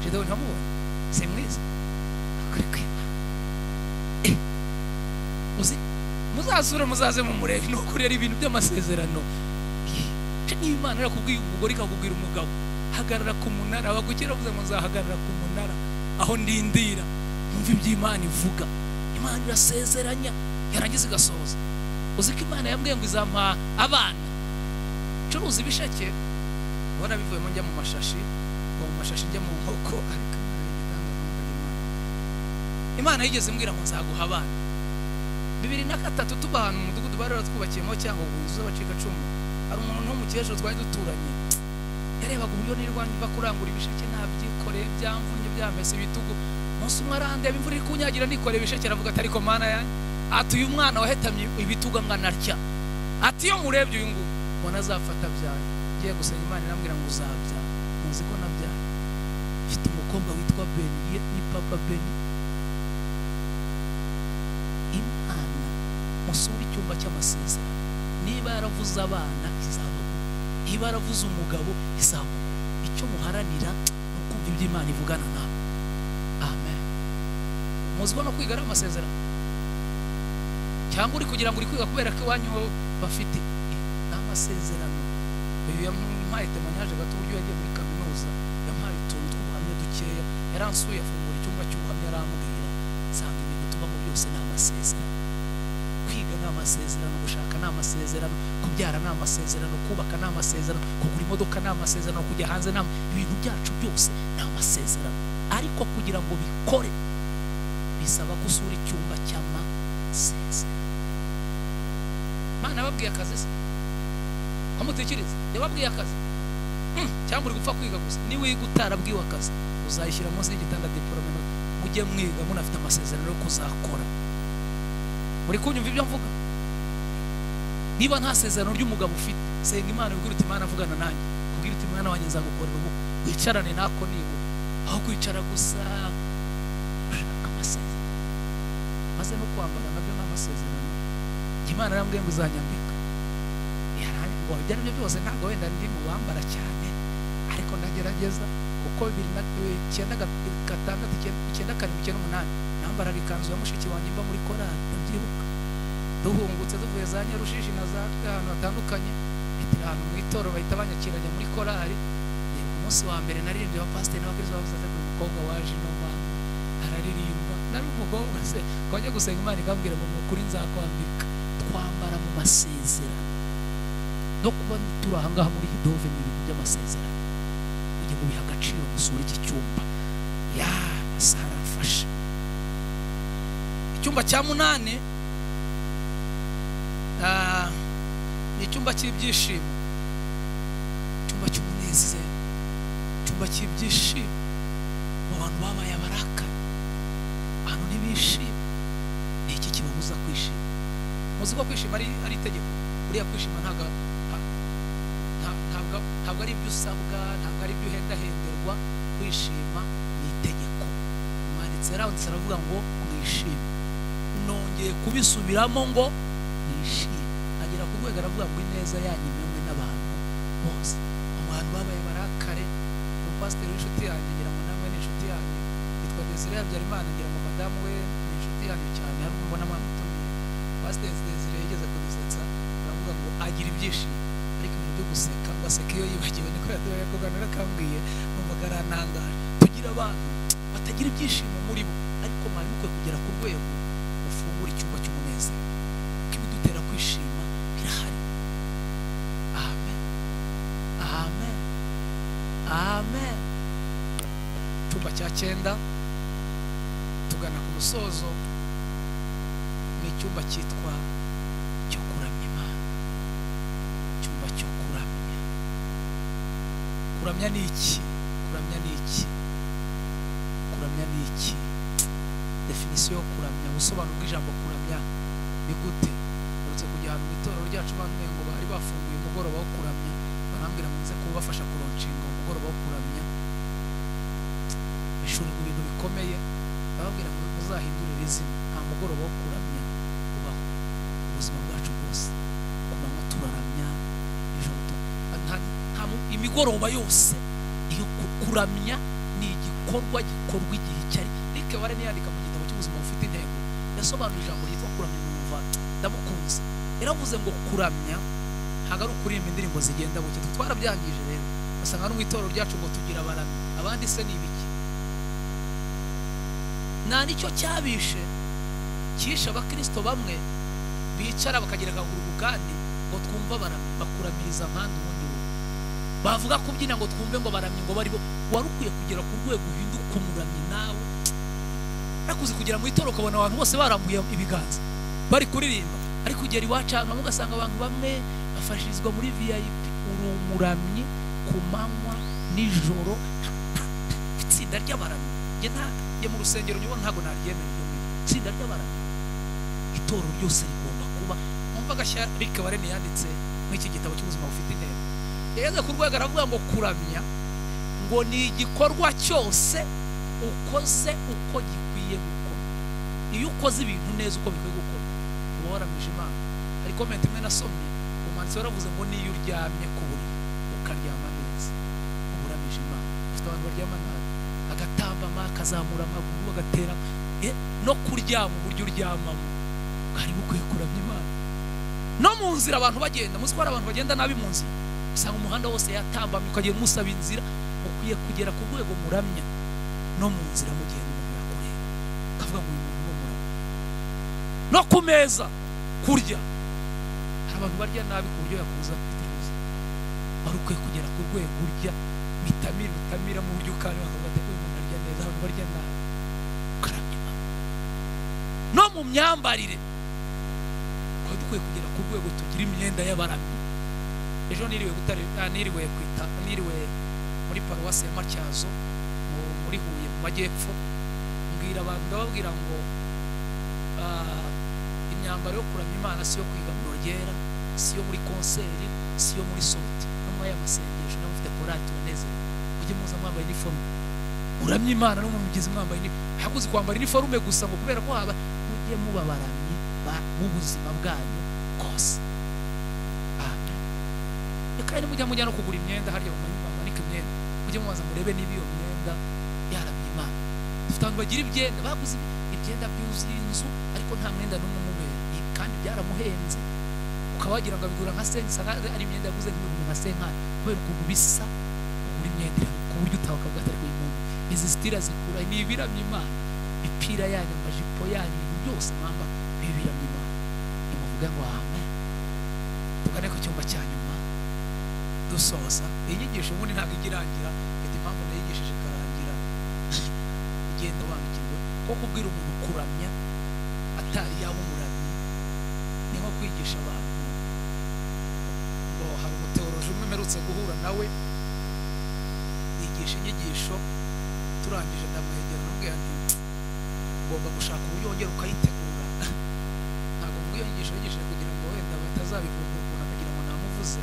jewe ntamubona si mwiza akuri kwima muzi muzasura muzaze mu mureke no kurera ibintu by'amasezerano ni Imana irakubwiye umugore ikakubwira umugabo hagarara ku munara bagukira uvuze ngo nzahagarara ku munara aho ndindira numva ibyo Imana ivuga Imana irasezeranya yarangiza igasohoza uzi ko Imana yambwiye ngo izampa abana curuza ibisheke ubona bivuyemo njya mu mashashi ngo mu mashashi njya mu nkoko ariko Imana yigeze mbwira ngo nzaguha abana 2003 tuba ahantu mu mudugudu bari baratwubakiyemo cyangwa inzu z'abacika cumu hari umuntu w'umukecuru twari duturanye yarebaga uburyo nirwanya iva kurangura ibisheke nabyikoreye byamvunye byamese ibitugu umunsi umwe arandeba imvura iri kunyagira nikoreye ibisheke aravuga ati ariko mana yanjye ati uyu mwana wahetamye ibitugu angana atya ati iyo murebye uyu nguyu ubona azafata byaye ngiye gusenga Imana irambwira ngo uzabyara muzi ko nabyaye mfite umukobwa witwa Beni ni papa Beni Imana musura icyumba cy'amasezerano niba yaravuze abana izabaho niba yaravuze umugabo izabaho icyo muharanira ukumva ibyo Imana ivugana nawe amen muzi no kwiga ari amasezerano cyangwa uri kugira ngo uri kwiga kubera ko iwanyu bafite amasezerano uyu yampaye temanyaje gato uburyo yagiye muri kaminuza yampaye utuntu tw'ubuhamya dukeya yaransuye afungura icyumba cy'ubuhamya arambwira nsanga ibintu tubamo byose ni amasezerano kwiga ni amasezerano gushaka ni amasezerano kubyara ni amasezerano kubaka ni amasezerano kugura imodoka ni amasezerano kujya hanze ni ibintu byacu byose ni amasezerano ariko kugira ngo bikore bisaba gusura icyumba cy'amasezerano Mana yababwiye akazi se amutekereza yababwiye akazi cyangwa uri gupfa kwiga gusa ni wiga utarabwiwe akazi uzayishyira munsi y'igitanda diplome mujye mwiga munafite amasezerano yo kuzakora muri kunyumva ibyo mvuga niba nta sezerano ry'umugabo ufite senga Imana ubwira uti Imana avugana nanjye kubwira uti mwana wanjye nzagukorera ubukwe wicarane nako nigo aho kwicara gusa ushaka amasezerano maze no kwambara nabyo n'amasezerano Imana arambwiye ngo uzanyambika ngo ibyo aribyo byose ntabwo wenda ndi mu bambara cyane ariko ndagerageza kuko 1998 nambaraga ikanzu ya mushiki wanjye mba muri korali ndabyibuka duhungutse tuvuye za Nyarushishi na za ahantu hatandukanye bitira ahantu mu itoro bahita banyakiranya muri korali umunsi wa mbere naririmbye wa pastor n'abakristo bavuze ati umukobwa waje no mama araririmba nari umukobwa se kwajya gusenga Imana ikambwira ngo mukuri nzakwambika twambara mu masezerano no kuba turahangaha muri Hidove ni ibintu by'amasezerano kugira ngo biha agaciro gusura iki cyumba ya Sara afasha icyumba cya 8 ni icyumba cy'ibyishimo icyumba cy'umunezero icyumba cy'ibyishimo mu bantu babaye abaraka abantu ntibishime ni iki kibabuza kwishima muzi ko kwishima ari itegeko buriya kwishima ntabwo ari ibyo usabwa ntabwo ari ibyo uhendahenderwa kwishima ni itegeko umwanditsi yarawanditse aravuga ngo mwishime nongeye kubisubiramo ngo mwishime agera ku rwego aravuga ngo ineza yanyu imenywe n'abantu bose abantu babaye barakare umupasiteri w'inshuti yanjye ngira ngo namwe ni inshuti yanjye yitwa Desire Habyarimana ngira ngo madamu we ni inshuti yanjye cyane hari umbona mwamutumiye pasiteri Desire yigeze kudusetsa aravuga ngo agira ibyishimo ariko ibintu byo guseka baseka iyo yibagiwe niko yaduhaye kuganira akambwiye numvaga arantangaje tugira abantu batagira ibyishimo muri bo ariko mwari mukwiye kugera ku rwego ufungura icyumba cy'umunezero kuko ibidutera kwishima birahari amen amen amen icyumba cya 9 tugana ku musozo ni icyumba cyitwa cyo kuramya Imana icyumba cyo kuramya ni iki kuramya ni iki kuramya ni iki definition yo kuramya ubusobanuro bw'ijambo kuramya ni gute uretse kujya ahantu mu itorero ryacu bamwe ngo bari bafunguye umugoroba wo kuramya barambwira ngo nze kubafasha kuronshinga umugoroba wo kuramya ishuri ku bintu bikomeye bababwira ngo tuzahindurira izina, nta mugoroba wo kuramya ubaho ubuzima bwacu bwose. Ku manywa turaramya, ijoro imigoroba yose iyo kuramya ni igikorwa gikorwa igihe cyari. Rike ware niyandika mu gitabo cy'ubuzima bufite intego yasobanuye ijambo ryitwa kuramya. Numva ndamukunze, yaravuze ngo kuramya ntabwo ari ukuririmba indirimbo zigenda buke. Twarabyangije rero, basanga no mu itorero ryacu ngo tugira abaramyi, abandi se ni ibiki? Nta nicyo cyabishe cyishe abakristo bamwe bicara bakagira agahurugu kandi ngo twumva baramya, bakuramiriza mpande ubundi bubi. Bavuga kubyina ngo twumve ngo baramye ngo bari bo. Wari ukwiye kugera ku rwego uhinduka umuramyi nawe. Nakuzi kugera mu itorero ukabona abantu bose barambuye ibiganza bari kuririmba, ariko ugera iwacu ahantu ugasanga abantu bamwe bafashirizwa muri VIP. Uri umuramyi ku manywa nijoro, itsinda ry'abaramyi. Njye mu rusengero nyubona ntabwo naryemera ibyo ngibyo. Itsinda ry'abaramyi, itorero ryose rigomba kuba. Numva gashya Rick Warren yanditse nk'iki gitabo cy'ubuzima bufite intego, yageze ku rwego aravuga ngo kuramya ngo ni igikorwa cyose ukoze uko gikwiye gukora. Iyo ukoze ibintu neza uko bikwiye gukora uba waramije Imana. Hari comment imwe nasomye, umwanditsi waravuze ngo niyo uryamye ku buriri ukaryama neza uba uramije Imana. Ufite abantu baryama nabi, agatambama akazamura amaguru agatera no kuryama uburyo uryamamo bwari bukwiye kuramya Imana. No mu nzira abantu bagenda, muzi ko hari abantu bagenda nabi mu nzira, usanga umuhanda wose yatambamye ukagiye musaba inzira. Ukwiye kugera ku rwego muramya no mu nzira mugenda umuntu yakureba akavuga ngo uyu muntu n'umuramya. No ku meza kurya, hari abantu barya nabi ku buryo yakubuza kwiteguza. Wari ukwiye kugera ku rwego urya bitamira mu buryo kandi bakavuga ati uyu muntu arya neza. Abantu barya nabi ukaramya Imana. No mu myambarire twari dukwiye kugera ku rwego tugira imyenda y'abaramyi. Ejo niriwe muri paruwasi ya Matyazo muri Huye mu majyepfo, mbwira abantu ndababwira ngo imyambaro yo kuramya Imana si yo kwiga mu rugera, si yo muri konseri, si yo muri sorti, no muri aya masengesho n'abafite korali tunezerewe. Mujye muza mwambaye iniforume uramya Imana, no mu mugezi mwambaye iniforume. Hakuzi kwambara iniforume gusa ngo kubera ko haba, mujye muba baramyi b'ubuzima bwanyu bwose. Kandi mujya no kugura imyenda harya bamanika imyenda, mujye mubaza murebe niba iyo myenda yaramye Imana. Dufite abantu bagira ibyenda, baguze ibyenda byuzuye inzu ariko nta mwenda n'umwe umubera, kandi byaramuhenze. Ukaba wagira ngo abigura nka sengi, ari imyenda yaguze n'ibintu nka senkari, kubera ukuntu bisa. Ugura imyenda ku buryo utawukavuga atari uyu muntu izi zitira zikura ni ibiramya Imana. Imipira yanyu, amajipo yanyu, ibintu byose mwamba bibiramya Imana. Nimuvuge ngo amen. Tugane ku cyumba cya nyuma dusoza. Inyigisho ubundi ntabwo igirangira, mfite impamvu nayigishije ikarangira. Igenda ubangikirwe ko kubwira umuntu kuramya atari yaba umuramyi ni nko kwigisha abantu ngo hari umuteoloji umwe mperutse guhura nawe yigisha inyigisho, turangije ndamwegera namubwira nti ugomba gushaka uburyo wongera ukayitegura. Ntabwo mubwo iyo nyigisho yigishije kugira ngo wenda batazabivumbura ukuntu akagira ngo namuvuze.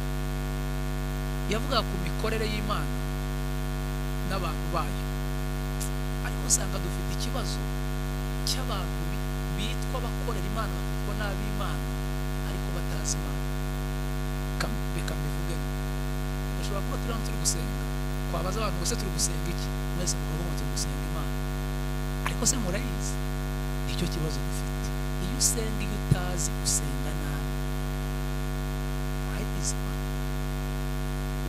Yavuga ku mikorere y'Imana n'abantu bayo, ariko usanga dufite ikibazo cy'abantu bitwa bakorera Imana bakitwa n'ab'Imana ariko batazi Imana. Reka mbivuge, dushobora kuba turi hano turi gusenga, twabaza abantu bose turi gusenga iki, mwese mukavuga ngo turi gusenga Imana, ariko se murayizi? Icyo kibazo dufite. Iyo usenga iyo utazi gusenga nabi, urayizi Imana.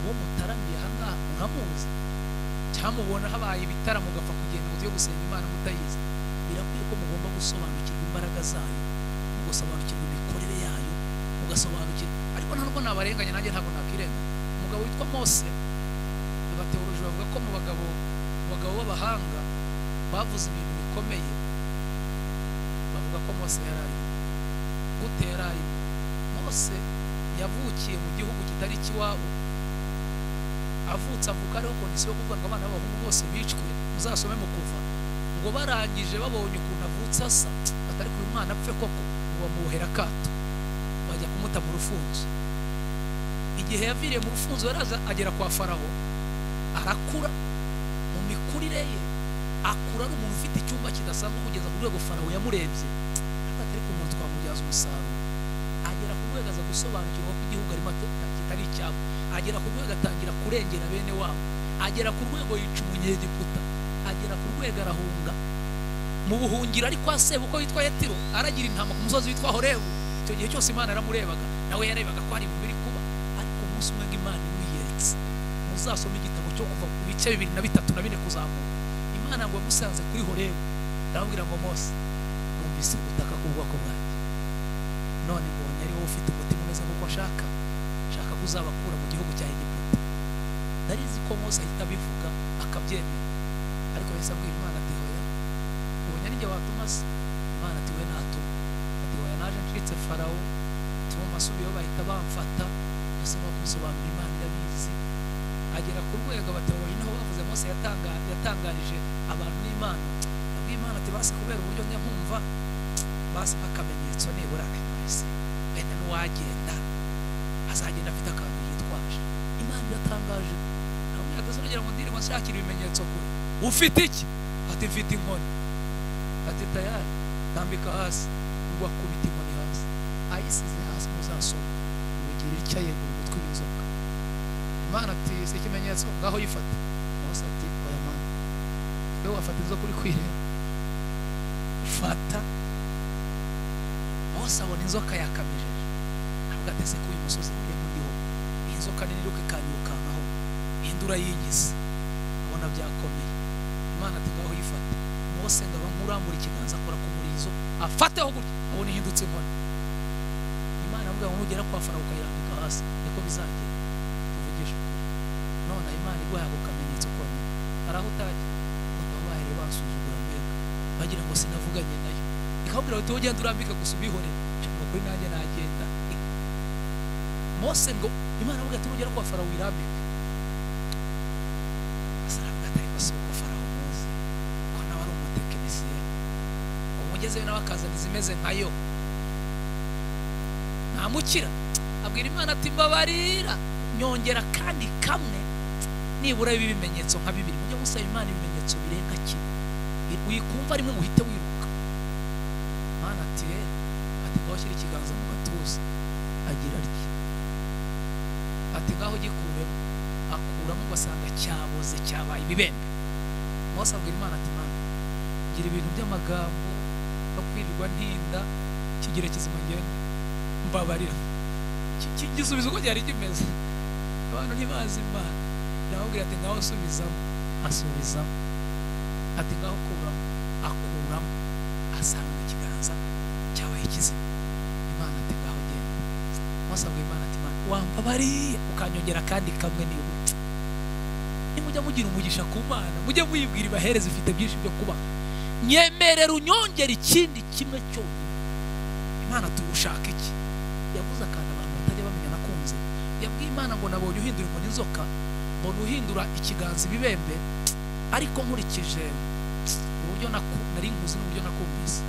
Uwo mutaramiye ahangaha muramuzi, cyangwa mubona habaye ibitaramo ugapfa kugenda ngo tujye gusenga Imana mutayizi. Birakwiye ko mugomba gusobanukirwa imbaraga zayo, mugasobanukirwa imikorere yayo, mugasobanukirwa. Ariko ntabwo nabarenganya, nanjye ntabwo nakirenganya. Umugabo witwa Mose, abateoloji bavuga ko mu bagabo b'abahanga bavuze ibintu bikomeye, bavuga ko Mose yararimo. Gute yararimo? Mose yavukiye mu gihugu kitari ikiwabo, avutse avuka ariho kondisiyo yo kuvuga ngo abana b'abahungu bose bicwe. Muzasome mu Kuva ngo barangije babonye ukuntu avutse asa, atari ku mwana apfe koko, ngo bamubohera akato bajya kumuta mu rufunzo. Igihe yaviriye mu rufunzo yaraza agera kwa Farawo, arakura. Mu mikurire ye akura ari umuntu ufite icyumba kidasanzwe kugeza ku rwego Farawo yamurebye ariko umuntu twamubyaza umusaruro, agera ku rwego aza gusobanukirwa ko igihugu arimo kitari icyabo, agera ku rwego atangira kurengera bene wabo, agera ku rwego yica umunyegiputa, agera ku rwego arahunga mu buhungiro ari kwa Sebuko witwa Yetiro, aragira intama ku musozi witwa Horebu. Icyo gihe cyose Imana yaramurebaga, nawe yarebaga ko hari ibintu biri kuba, ariko umunsi umwe Imana imwiyeretse. Muzasoma igitabo cyo kuva ku bice 2, 3 na 4 kuzamuka. Imana ngo yamusanze kuri Horebu, arambwira ngo Mose, numvise gutaka k'ubwoko bwanjye, none mbonye ari wowe ufite umutima umeze nk'uko shaka kuzabakura mu gihugu cya Egiputa. Ndarizi ko Mose ahita abivuga akabyemera, ariko yahise abwira Imana ati hoya, ubonye ari njye watuma se? Imana ati we natuma. Ati hoya naje ncitse Farawo, tuma masubiyeho bahita bamfata, ese bamusobanurira Imana irabizi. Agera ku rwego abateoloji naho bavuze Mose yatangarije abantu n'Imana, yabwiye Imana ati basi kubera uburyo njya nkumva basi nk'akamenyetso nibura ese wenda n'uwagenda azagenda afite akantu yitwaje. Imana iratangaje, ntabwo yagazongera ngo ndire mwashakira ibimenyetso kure. Ufite iki? Ati mfite inkoni. Ati tayari, tambika hasi, ubwo akubita inkoni hasi, ayisize hasi muzasoma ubugirira icyo yegura umutwe w'inzoka. Imana ati si ikimenyetso ngaho yifata. Mose ati oya Mana, wewe wafata inzoka uri kwireba, fata. Mose abona inzoka yakamejeje, ntabwo ateze ko uyu musozi uri mu ndiho, iyi nzoka nini iruka ikanyirukankaho, ihindura yingize, abona byakomeye. Imana ati ngaho yifata. Mose ngo bamurambura ikiganza akora ku murizo, afateho gutya, abona ihindutse inkoni. Imana avuga ngo nugera kwa Farawo ukayirambika hasi, niko bizagera. Tuvugisha ukuri, none Imana iguhaye ako kamenyetso konyine, hari aho utajya babahere basuzugura mbega bagira ngo sinavuganye nayo, ikabwira ati ugenda urambika gusa ubihorere, cyangwa kuri nanjye nagenda. Mose ngo Imana avuga ati nugera kwa Farawo wirambike. Asaravuga ati ariko si uko Farawo muzi ko nawe ari umutekinisiye, umugezeyo nawe akazana izimeze nkayo ntamukira. Abwira Imana ati mbabarira, nyongera kandi kamwe nibura ibimenyetso nka 2. Mujye musaba Imana ibimenyetso birenga kimwe, wikumva rimwe muhite wiruka. Imana ati ngaho shyira ikiganza mu gatuza, agira atya, ati ngaho gikuremo, akuramo ugasanga cyaboze cyabaye ibibembe. Mose abwira Imana ati Mana, gira ibintu by'amagambo no kwirirwa ntinda, kigire kizima ngende, mbabarira. Gisubizo uko cyari kimeze, abantu ntibazi Imana. Ndababwira ati ngaho subizamo, asubizamo. Ati ngaho kuramo, akuramo, asanga ikiganza cyabaye kizima. Imana ati ngaho genda. Mose abwira Imana ati Mana, wambabariye ukanyongera kandi kamwe nibutse. Nimujya mugira umugisha ku Mana, mujye muyibwira ibahereza ifite byinshi byo kuba. Nyemerera unyongera ikindi kimwe cyonyine. Imana tugushaka iki? Yavuze kandi abantu batajya bamenya nakunze. Yabwiye Imana ngo nabonye uhindura inkoni inzoka, mbona uhindura ikiganza ibibembe, ariko nkurikije uburyo nari nkuzi n'uburyo nakumvise,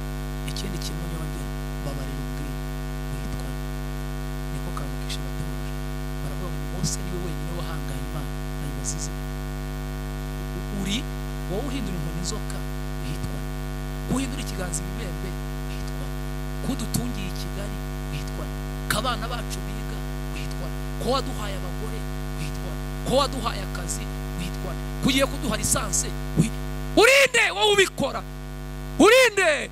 ikindi kimwe nyongera, babarira ubwira witwa. Niko kamukisha abateoloji baravuga ngo Mose niwe wenyine wahangaye Imana ayibazize. Uri wowe uhindura inkoni inzoka witwa, guhindura ikiganza ibibembe witwa, kudutungiye i Kigali witwa, kabana bacu biga witwa, ko waduhaye abagore witwa, ko waduhaye akazi witwa, kugiye kuduha lisanse urinde wowe ubikora, urinde.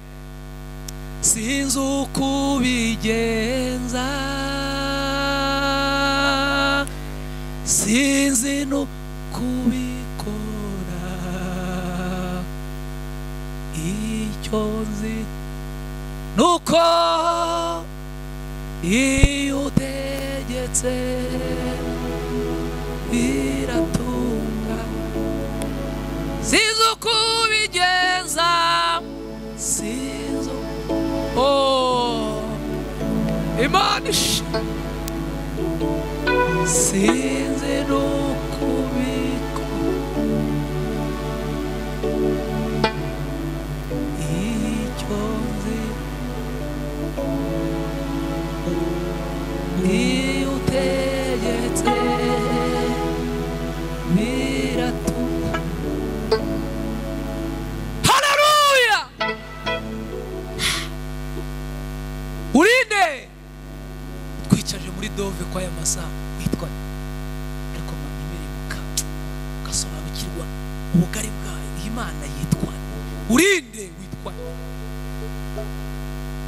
Sinzi uko ubigenza, sinzi n'uko ubikora, icyo nzi nuko iyo utegetse biratunga. Sinzi uko ubigenza, sinzi Imana sinzi n'uko ubikora, icyo nzi iyo utegetse biratunga. urinde twicaje muri Dove kwa aya masaha witwa ariko mwimirimuka gasobanukirwa ubugari bwayo Imana yitwa urinde witwa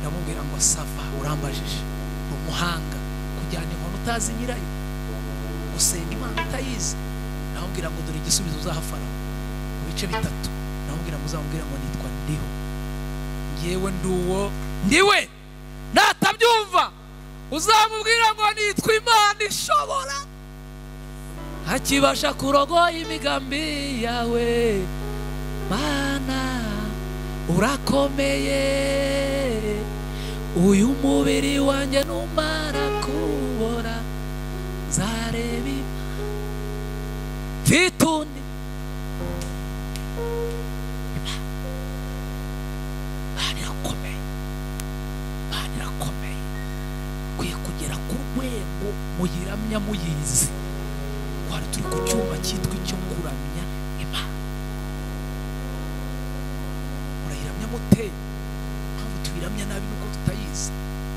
ndamubwira ngo sava urambajije umuhanga kujyana inkono utazi nyirayo gusenga Imana utayizi ndamubwira ngo dore igisubizo uzahafara mu bice bitatu ndamubwira ngo uzamubwira ngo nitwa ndiho ngewe nduwo ndiwe natabyumva uzamubwira ngo nitwa Imana ishobora akibasha kurogoya imigambi yawe Mana urakomeye uyu mubiri wanjye numara kubora zareba mfite undi Imana irakomeye kwiye kugera ku rwego muyiramya muyizi twari turi ku cyuma cyitwa icyo kuramya Imana murayiramya mute mpamvu tuyiramya nabi nuko tutayizi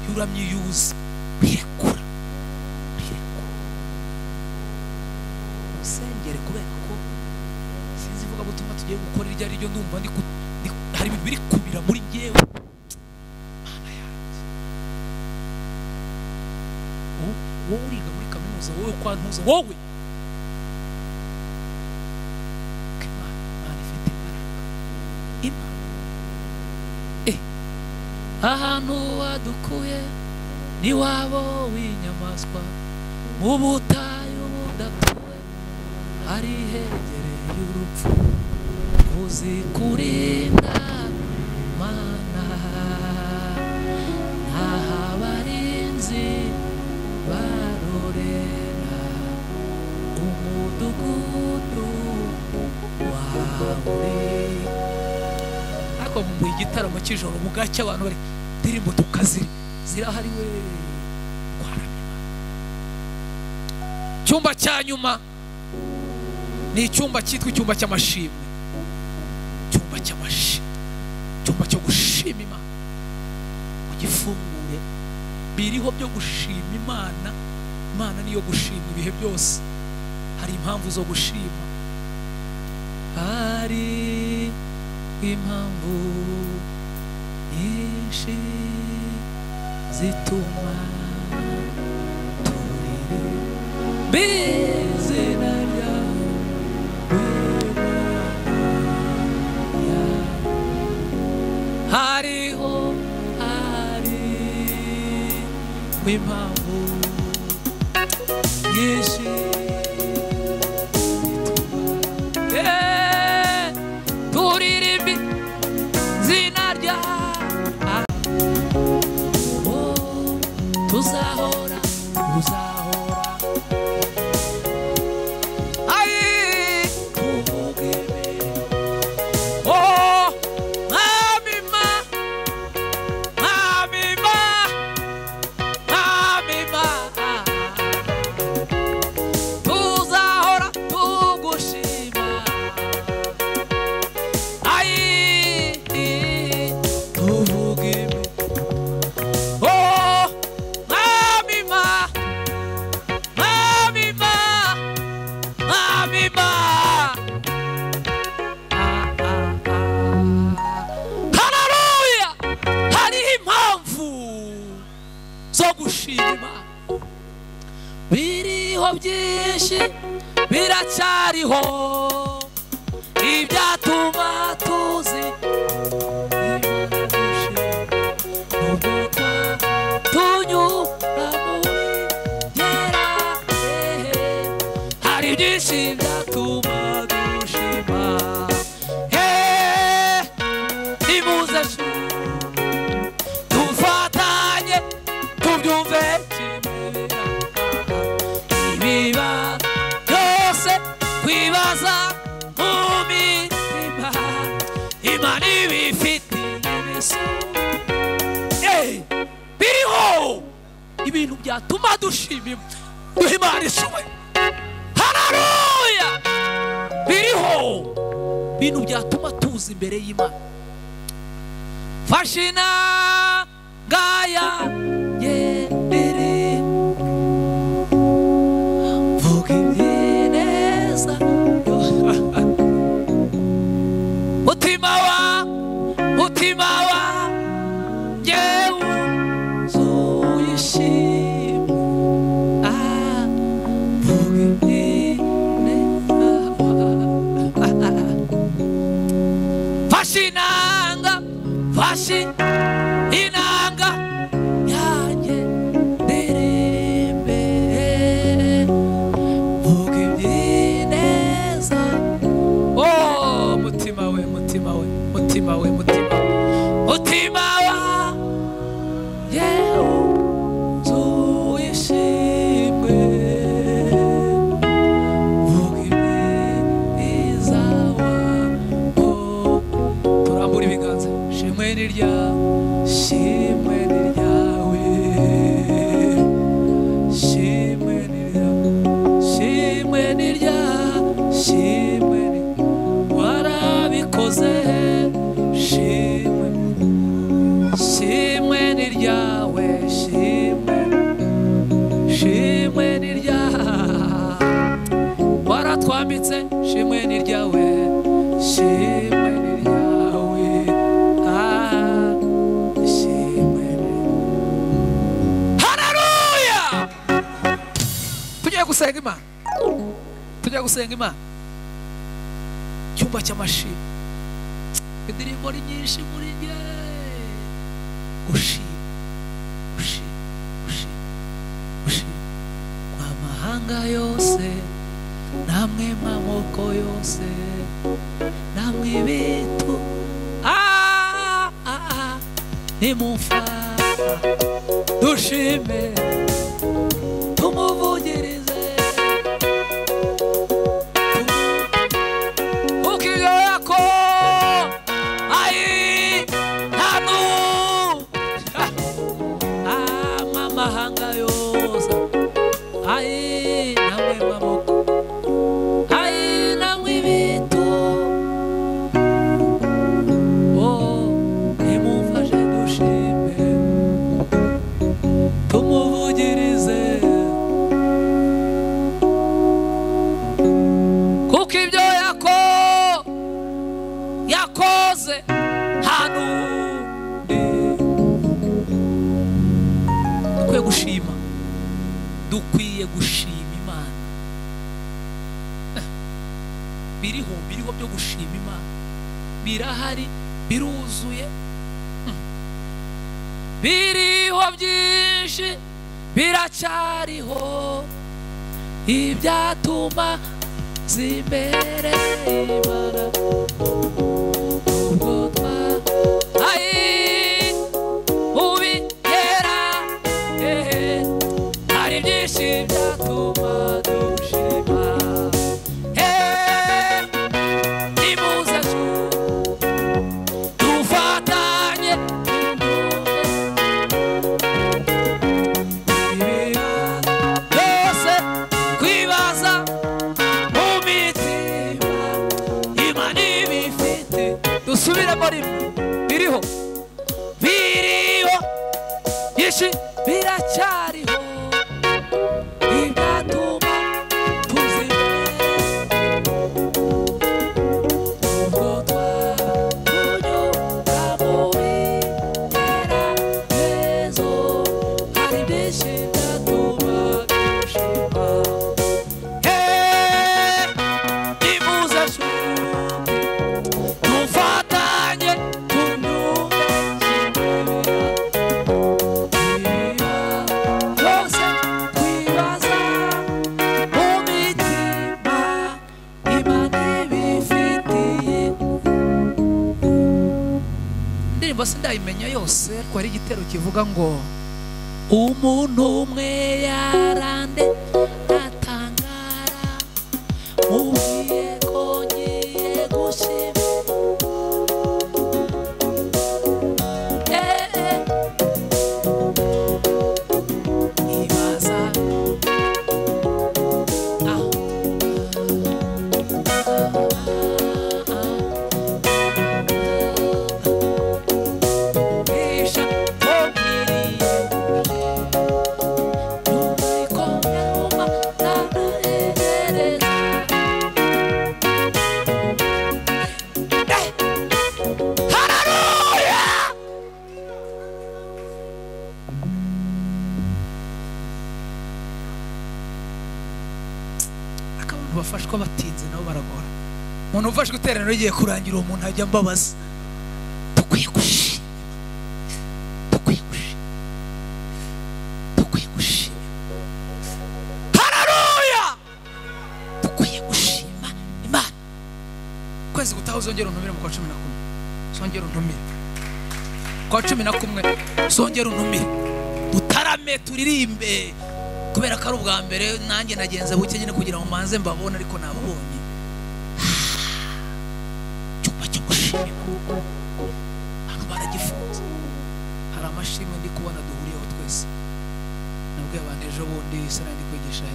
yuramye yuzi birekura usengere kubera ko sinzi vuga gutuma tugiye gukora iryo ari ryo ndumva hari ibintu biri kubira muri ngewe Mana yanjye wowe uriga muri kaminuza wowe kwantuza wowe Imana ifite imbaraga ahantu wadukuye ni wabo w'inyamaswa mu butayu budatuwe hari hegereye urupfu uzi kurinda Mana ntaho abarinzi barorera umudugudu wawe ariko mu igitaramo cy'ijoro mu gacya abantu bari ndirimbo tukaziri zirahari we kwaramima cyumba cya nyuma ni icyumba cyitwa icyumba cy'amashimwe cyumba cyo gushima Imana mu gifungure biriho byo gushima Imana niyo gushima ibihe byose hari impamvu zo gushima hari impamvu nyinshi zituma turirimba izina ryawe hariho impamvu nyinshi turirimba izina ryawe tuzahora biriho byinshi biracyariho ibyatuma tuzi nubwo tunyura muri yera hari byinshi byatuma dushima nimuze dufatanye tubyumve kwibaza mu mitima Imana ibifite biriho ibintu byatuma dushima Imana ishoboye haleluya biriho ibintu byatuma tuza imbere y'Imana fashina ngaya mutima wanjye wuzuye ishimwe vuga ineza fashe inanga fashe inanga yanjye ndirimbe vuga iby'ineza oh mutima we mutima we mutima we mutima mutima wa yewe wuzuye ishimwe vuga ibyiza wako turambura ibiganza shimwe ni ryawe shimwe ni ryawe shimwe ni ryawe shimwe ni ryawe shimwe ni warabikoze shimwe shimwe ni ryawe shimwe shimwe ni ryawe waratwambitse shimwe ni ryawe shimwe ni ryawe shimwe haleluya tugiye gusenga Imana tugiye gusenga Imana cyumba cy'amashimwe indirimbo ni nyinshi muri njye gushima gushima gushima gushima amahanga yose namwe mamoko yose namwe ibitu nimumfasha dushime tumuvugirize ukibyo yako amahanga yose namwe mamoko namwe ibitu nimumfashe dushime tumuvugirize kuko ibyo yakoze hano dukwiye gushima Imana biriho byo gushima Imana birahari biruzuye biriho byinshi biracyariho ibyatuma zimbere Imana ubwo ubigera hari byinshi byatuma dushima nimuze dufatanye byose kwibaza mu mitima Imana ibifite dusubiremo rimwe biriho byinshi biracyariho ibyatuma tuzimera ubwo twanyura mu bigeragezo hari byinshi byatuma dushima nimuze dufatanye sindayimenya yose ariko hari igitero kivuga ngo umuntu umwe yarande atangara mubwiye ko ngiye gushima ibaza abantu bafashwa batinze nabo baragora. Umuntu ufashwe iteraniro rigiye kurangira, uwo muntu ajya mbabaza. Dukwiye gushima, dukwiye gushima, dukwiye gushima. Haleluya! Dukwiye gushima Imana. Kwezi gutaha uzongera untumire mu kwa 11, uzongera untumire kwa 11, uzongera untumire dutarame turirimbe, kubera ko ari ubwa mbere nanjye nagenze buke nyine kugira ngo manze mbabone, ariko nababonye. Cyumba cyo gushima abantu baragifunze. Hari amashimwe ndi kubona duhuriyeho twese. Nabwiye abantu ejo bundi sana ndi kwigisha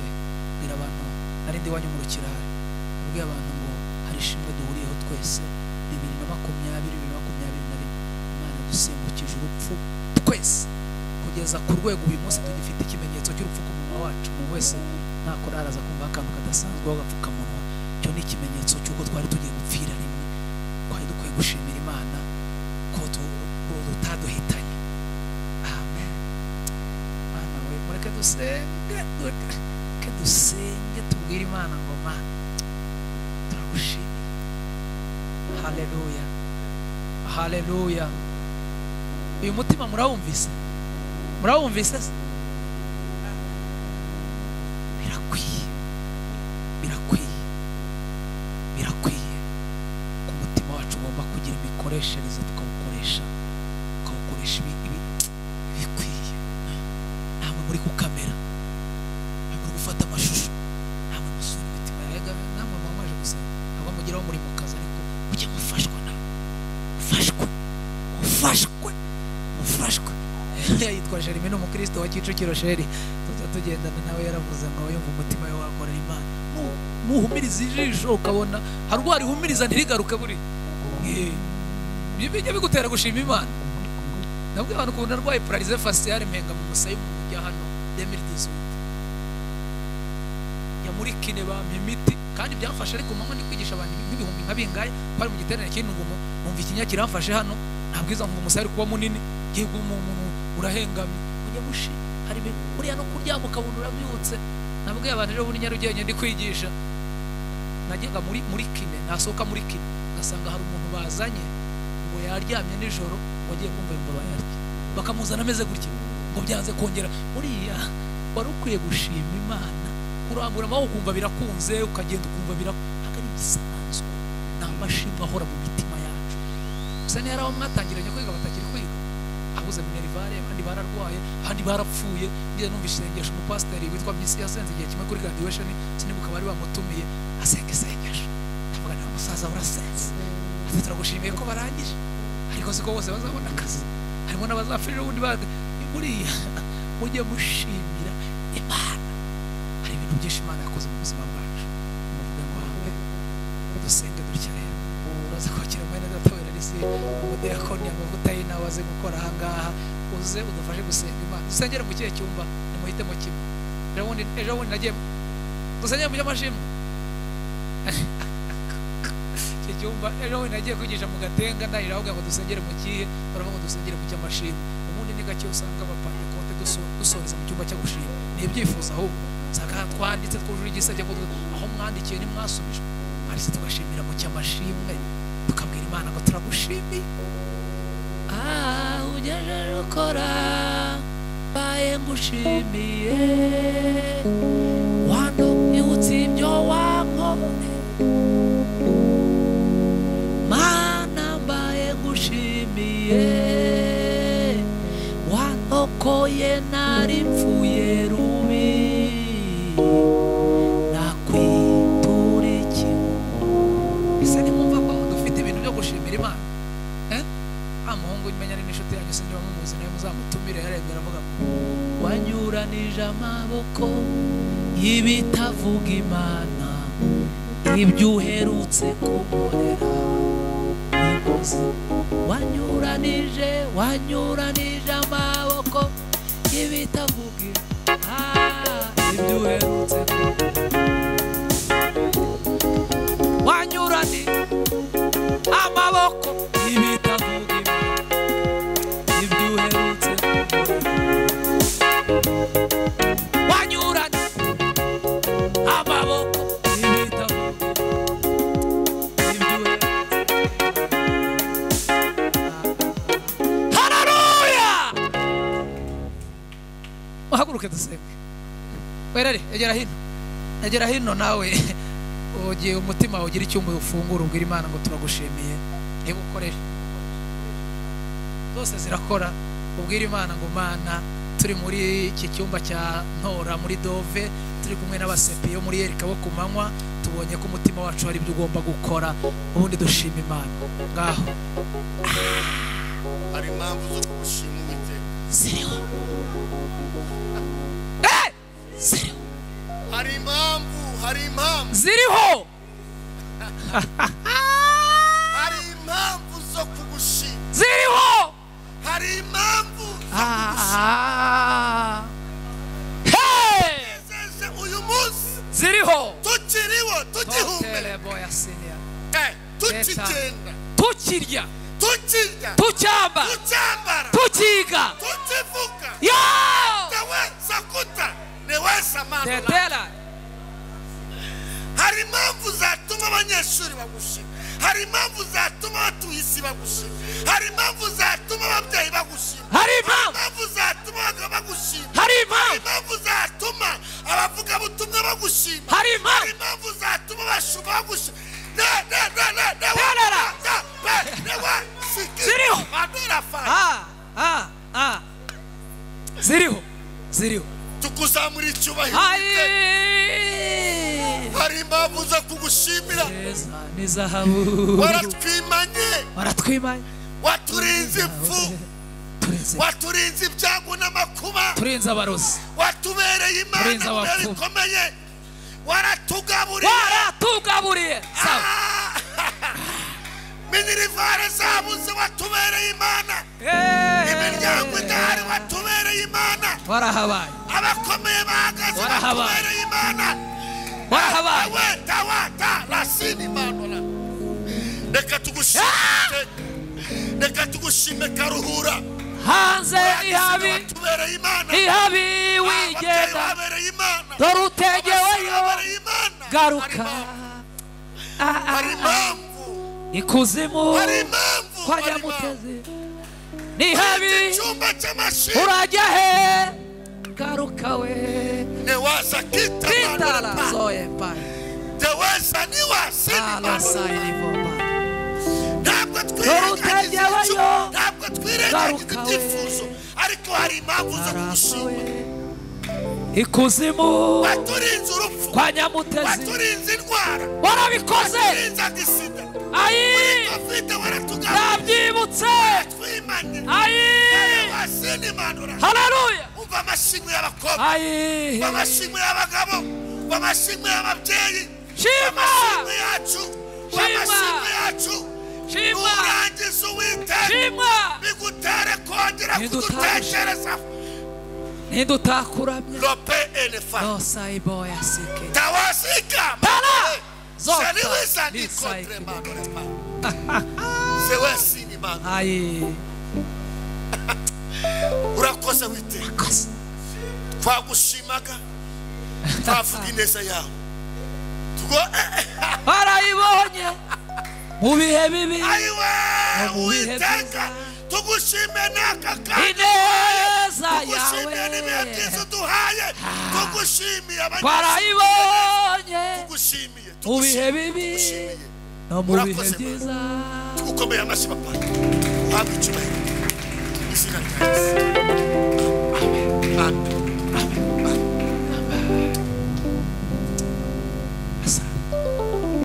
bwira abantu ari ndi wanyu mu rukirari. Nabwiye abantu ngo hari ishimwe duhuriyeho twese 2020 Imana dusimbukije urupfu twese kugeza ku rwego uyu munsi tugifite ikimenyetso cy'urupfu ku munwa wacu. Umuntu wese nakora araza kumva akantu kadasanzwe w'agapfukamunwa. Cyo ni ikimenyetso cy'uko twari tugiye gupfira rimwe. Twari dukwiye gushimira Imana ko tutaduhitanye. Amen. Mana we, mureke dusenge tubwire Imana ngo Mana turagushimiye. Haleluya, haleluya. Uyu mutima murawumvise? Murawumvise? Birakwiye, birakwiye, birakwiye ku mutima wacu ugomba kugira imikoreshereze, tukawukoresha ibikwiye. Namwe muri ku kamera, namwe muri gufata amashusho, namwe musura imitima yaga, namwe mwamaje gusenga, ntabwo mugeraho muri mu kazi, ariko ujye mufashwa nawe, mufashwe. Yitwa Jeremy, ni umukristo wa Kicukiro Sheri, tugendana nawe, yaravuze ngo yumva umutima we wakorera Imana. Nuhumiriza ijisho ukabona harwari humiriza ntirigaruke buri bijya bigutera gushima Imana. Nabwo abantu kubona arwaye paralyse faciale mpenga mu musayi mu mujya hano 2018 ya muri kine bampa imiti kandi byamfasha, ariko mama ndi kwigisha abantu nk'ibihumbi nka bingaye bari mu giterane kintu ngo numva ikinya kiramfashe hano, ntabwiza ngo umusayi kuba munini yego umuntu urahengamye. Ujye mushi hari buriya no kuryama ukabona urabyutse. Nabwiye abantu rero buri Nyarugenge ndi kwigisha, najyaga muri kine, nasohoka muri kine ngasanga hari umuntu bazanye ngo yaryamye nijoro, wagiye kumva yumva bayarya, bakamuzana ameze gutya ngo byanze kongera. Buriya wari ukwiye gushima Imana, kurambura amaboko ukumva birakunze, ukagenda ukumva hagari bisanzwe. Ni amashimwe ahora mu mitima yacu. Gusa ni hari abo mwatangiranye kwiga batakiri kwiga, abuze minerivare, abandi bararwaye, abandi barapfuye. Ngiye numva isengesho umupasiteri witwa Misi yasenze igihe kimwe kuri graduation, sinibuka bari bamutumiye asenga isengesho. Ndavuga nta musaza urasenze, ati turagushimiye ko barangije, ariko siko bose bazabona akazi, harimo n'abazafirira ubundi baga. Buriya mujye mushimira Imana. Hari ibintu byinshi Imana yakoze mu buzima bwacu. Muvuge ngo amen, dusenge dutya rero. Uraza kwakira mwene data wera risi umudiyakoni amavuta y'inawe aze gukora ahangaha, uze udufashe gusenga Imana. Dusengere mu kihe cyumba? Nimuhitemo kimwe. Ejo bundi nagiye dusengere mu cy'amashimwe cyumba. Ejo bundi nagiye kwigisha mu Gatenga, ndahira avuga ngo dusengere mu kihe, baravuga ngo dusengere mu cy'amashimwe. Ubundi ni gake usanga abapantekote dusoreza mu cyumba cyo gushima. Ni ibyifuzo ahubwo saka twanditse twujuje igisabye ko aho mwandikiye nimwasubijwe, ariko tugashimira mu cy'amashimwe, tukabwira Imana ngo turagushimiye. Ugejeje ukora baye ngushimiye, wano ibutse ibyo wankore Mana, mbaye ngushimiye, wanokoye nari mpfuye rubi, nakwituriki. Ese nimwumva ko dufite ibintu byo gushimira Imana? Umuhungu umenya ari n'inshuti yanyu, sindi bamuzi nawe muzamutumire. Yarebye aravuga ngo wanyuranije amaboko y'ibitavuga Imana, ibyo uherutse kunkorera bikoze. Wanyuranije amaboko y'ibitavuga ibyo uherutse kunkorera. Wanyuranije amaboko y'ibitavuga ibyo uherutse kunkorera. Wanyuranije amaboko y'ibitavuga nimuhaguruke dusenge. Werere egera hino nawe ugiye umutima ugira icyumba ufungura ubwira Imana ngo turagushimiye. Niba ukoresha zose zirakora, ubwira Imana ngo Mana turi muri iki cyumba cya Ntora muri Dove, turi kumwe n'abasepi yo muri Erika bo kumanywa, tubonye ko umutima wacu hari ibyo ugomba gukora, ubundi dushima Imana. Ngaho hari impamvu zo kugushima Uwiteka. ziriho ziriho Hari impamvu ziriho hari impamvu zo kugushima. ziriho Hari impamvu zo kugushima. Nezeze uyu munsi ziriho tukiriho tugihumeka tukigenda tukirya tukirya tucyambara tucyambara tukiga tukivuga yo sakuta newesa mana. tetera. Hari impamvu zatuma abanyeshuri bagushima. Hari impamvu zatuma abatuye isi bagushima. Hari impamvu zatuma ababyeyi bagushima. hari Hari impamvu impamvu zatuma abagabo bagushima. hari Hari impamvu impamvu zatuma abavugabutumwa bagushima. hari Hari impamvu impamvu zatuma abashumba bagushima. Ziriho. ziriho tukuzamura icyubahiro. Hari impamvu zo kugushimira. ni zahabu waratwimanye waturinze impfu, waturinze ibyago n'amakuba, turinze abarozi, watubereye Imana mu bihe bikomeye, waratugaburiye minirivare zabuze watubereye Imana, imiryango idahari watubereye Imana, warahabaye abakomeye bahagaze watubereye Imana, warahabaye tawata rasini Imana. Reka tugushime, reka tugushime Karuhura. hanze ni habi watubereye Imana, ni habi wigenda wabereye Imana, dore utegeweyo wabereye Imana. garuka Hari impamvu, ikuzimu hari impamvu, kwa Nyamutezi ni habi icyumba cy'amashuri urajya he garuka we newasa kitala kita zoye pa newasa niwasini ala saini bomba ntabwo twirengagiza ibyifuzo, ariko hari impamvu zo kugushima. ikuzimu Waturinze urupfu, kwa Nyamutezi waturinze indwara, warabikoze waturinze agisida, ayi ufite waratugaburira, nabyibutse twimanye ayi wasini Imana. haleluya Umva amashimwe y'abakobwa, ayi umva amashimwe y'abagabo, umva amashimwe y'ababyeyi, shima amashimwe yacu, amashimwe yacu. shima Urangiza Uwiteka shima bigutere kongera kudutekereza. ntidutakuramya Lope enefa dosaibo yasike tawasika tala Sali zota wisa ni kontre mano repa sewe sini mano. ayi Urakoze Uwiteka, twagushimaga, twavuga ineza yawe, barayibonye mu bihe bibi ayiwe mu bihe Uwiteka byiza tugushime n'aka kanya, ineza tugushime n'ibihe byiza yawe uduhaye, tugushimiye barayibonye tugushimiye mu bihe bibi tugushimiye. no mu bihe byiza Tugukomeye amashyi papa, uhabwe icyubahiro mu izina rya Yesu. Amen.